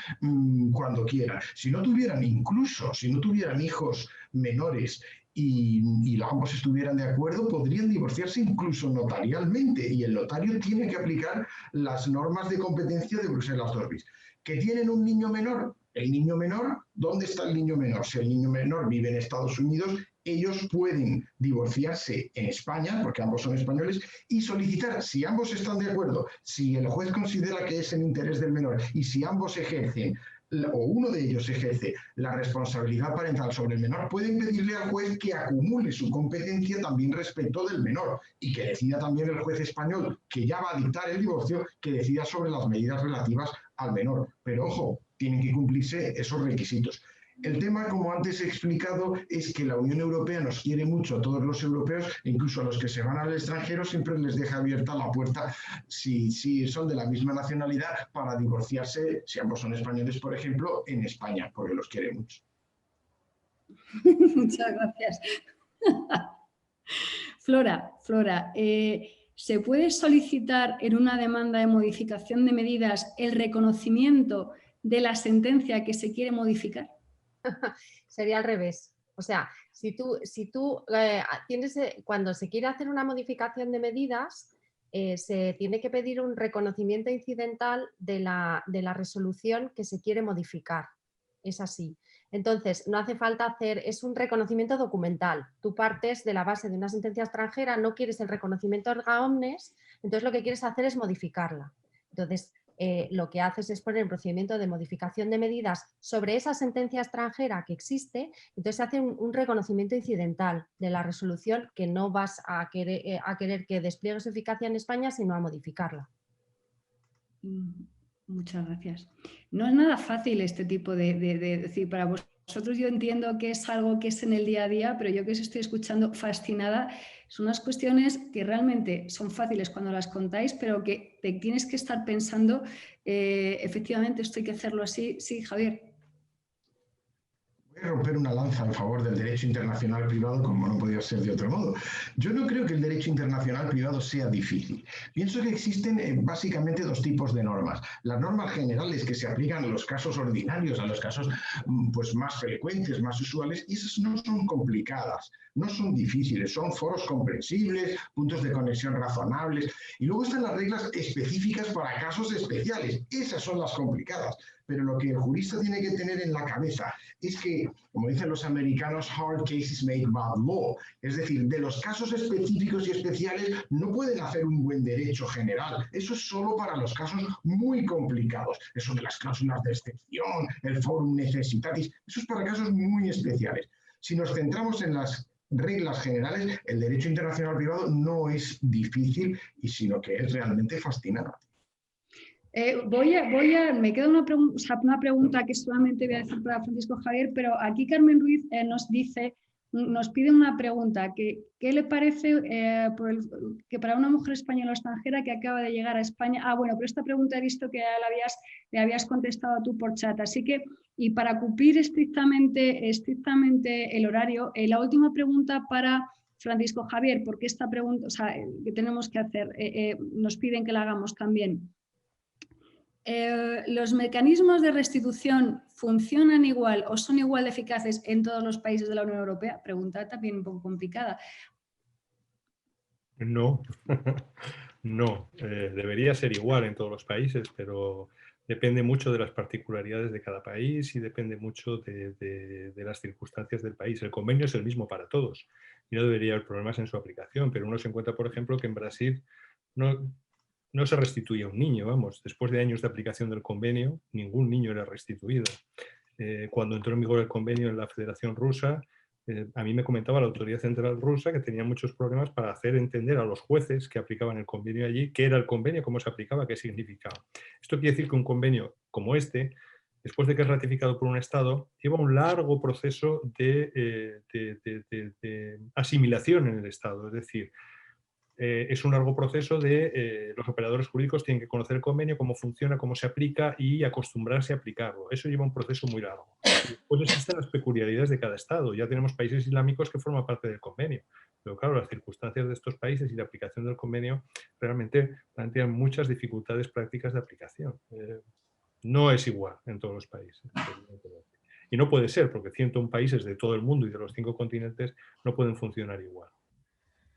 cuando quieran. Si no tuvieran hijos menores y ambos estuvieran de acuerdo, podrían divorciarse incluso notarialmente, y el notario tiene que aplicar las normas de competencia de Bruselas 2 bis. ¿Que tienen un niño menor? El niño menor, ¿dónde está el niño menor? Si el niño menor vive en Estados Unidos, ellos pueden divorciarse en España, porque ambos son españoles, y solicitar, si ambos están de acuerdo, si el juez considera que es en interés del menor y si ambos ejercen, o uno de ellos ejerce la responsabilidad parental sobre el menor, pueden pedirle al juez que acumule su competencia también respecto del menor y que decida también el juez español, que ya va a dictar el divorcio, que decida sobre las medidas relativas al menor. Pero ojo, tienen que cumplirse esos requisitos. El tema, como antes he explicado, es que la Unión Europea nos quiere mucho a todos los europeos, e incluso a los que se van al extranjero siempre les deja abierta la puerta, si son de la misma nacionalidad, para divorciarse, si ambos son españoles, por ejemplo, en España, porque los quiere mucho. Muchas gracias. Flora, ¿Se puede solicitar en una demanda de modificación de medidas el reconocimiento de la sentencia que se quiere modificar? Sería al revés. O sea, si tú tienes, cuando se quiere hacer una modificación de medidas, se tiene que pedir un reconocimiento incidental de la resolución que se quiere modificar. Es así. Entonces, no hace falta hacer, es un reconocimiento documental. Tú partes de la base de una sentencia extranjera, no quieres el reconocimiento erga omnes, entonces lo que quieres hacer es modificarla. Entonces, lo que haces es poner un procedimiento de modificación de medidas sobre esa sentencia extranjera que existe, entonces se hace un reconocimiento incidental de la resolución que no vas a querer que despliegue su eficacia en España, sino a modificarla. Muchas gracias. No es nada fácil este tipo de decir, para vosotros yo entiendo que es algo que es en el día a día, pero yo que os estoy escuchando fascinada, son unas cuestiones que realmente son fáciles cuando las contáis, pero que te tienes que estar pensando, efectivamente esto hay que hacerlo así. Sí, Javier. Voy a romper una lanza en favor del derecho internacional privado, como no podía ser de otro modo. Yo no creo que el derecho internacional privado sea difícil. Pienso que existen básicamente dos tipos de normas. Las normas generales que se aplican a los casos ordinarios, a los casos pues, más frecuentes, más usuales, y esas no son complicadas, no son difíciles, son foros comprensibles, puntos de conexión razonables. Y luego están las reglas específicas para casos especiales. Esas son las complicadas. Pero lo que el jurista tiene que tener en la cabeza es que, como dicen los americanos, hard cases make bad law. Es decir, de los casos específicos y especiales no pueden hacer un buen derecho general. Eso es solo para los casos muy complicados. Eso de las cláusulas de excepción, el forum necessitatis, eso es para casos muy especiales. Si nos centramos en las reglas generales, el derecho internacional privado no es difícil, sino que es realmente fascinante. Me queda una pregunta que solamente voy a decir para Francisco Javier, pero aquí Carmen Ruiz nos pide una pregunta. ¿Qué le parece que para una mujer española o extranjera que acaba de llegar a España? Bueno, pero esta pregunta he visto que ya le habías contestado tú por chat, así que, y para cumplir estrictamente el horario, la última pregunta para Francisco Javier, porque esta pregunta, que tenemos que hacer, nos piden que la hagamos también. ¿Los mecanismos de restitución funcionan igual o son igual de eficaces en todos los países de la Unión Europea? Pregunta también un poco complicada. No, no. Debería ser igual en todos los países, pero depende mucho de las particularidades de cada país y depende mucho de las circunstancias del país. El convenio es el mismo para todos y no debería haber problemas en su aplicación, pero uno se encuentra, por ejemplo, que en Brasil no se restituye a un niño, vamos, después de años de aplicación del convenio, ningún niño era restituido. Cuando entró en vigor el convenio en la Federación Rusa, a mí me comentaba la Autoridad Central Rusa que tenía muchos problemas para hacer entender a los jueces que aplicaban el convenio allí qué era el convenio, cómo se aplicaba, qué significaba. Esto quiere decir que un convenio como este, después de que es ratificado por un Estado, lleva un largo proceso de asimilación en el Estado, es decir, es un largo proceso de los operadores jurídicos tienen que conocer el convenio, cómo funciona, cómo se aplica y acostumbrarse a aplicarlo. Eso lleva un proceso muy largo. Después existen las peculiaridades de cada Estado. Ya tenemos países islámicos que forman parte del convenio. Pero claro, las circunstancias de estos países y la aplicación del convenio realmente plantean muchas dificultades prácticas de aplicación. No es igual en todos los países. Y no puede ser, porque 101 países de todo el mundo y de los 5 continentes no pueden funcionar igual.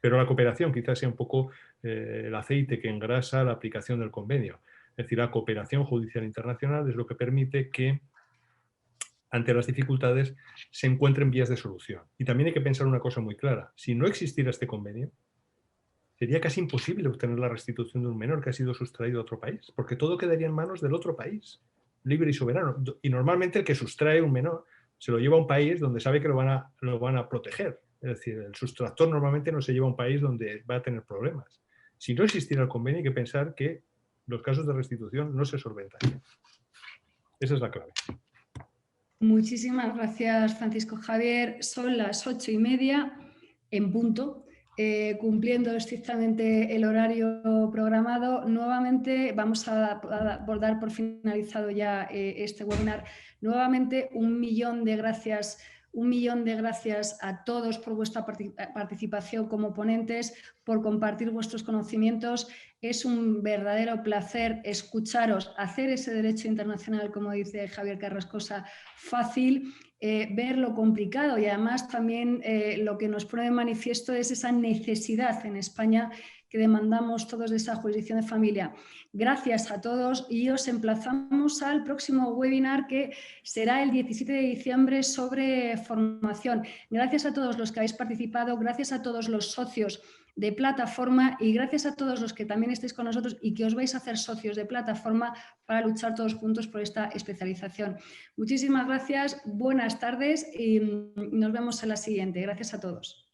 Pero la cooperación quizás sea un poco el aceite que engrasa la aplicación del convenio. Es decir, la cooperación judicial internacional es lo que permite que, ante las dificultades, se encuentren vías de solución. Y también hay que pensar una cosa muy clara. Si no existiera este convenio, sería casi imposible obtener la restitución de un menor que ha sido sustraído a otro país, porque todo quedaría en manos del otro país, libre y soberano. Y normalmente el que sustrae un menor se lo lleva a un país donde sabe que lo van a proteger. Es decir, el sustractor normalmente no se lleva a un país donde va a tener problemas. Si no existiera el convenio, hay que pensar que los casos de restitución no se solventarían. Esa es la clave. Muchísimas gracias, Francisco Javier. Son las 8:30 en punto. Cumpliendo estrictamente el horario programado, nuevamente vamos a dar por finalizado ya este webinar. Nuevamente, 1.000.000 de gracias Un millón de gracias a todos por vuestra participación como ponentes, por compartir vuestros conocimientos. Es un verdadero placer escucharos, hacer ese derecho internacional, como dice Javier Carrascosa, fácil, ver lo complicado y además también lo que nos pone de manifiesto es esa necesidad en España que demandamos todos de esa jurisdicción de familia. Gracias a todos y os emplazamos al próximo webinar que será el 17 de diciembre sobre formación. Gracias a todos los que habéis participado, gracias a todos los socios de plataforma y gracias a todos los que también estéis con nosotros y que os vais a hacer socios de plataforma para luchar todos juntos por esta especialización. Muchísimas gracias, buenas tardes y nos vemos en la siguiente. Gracias a todos.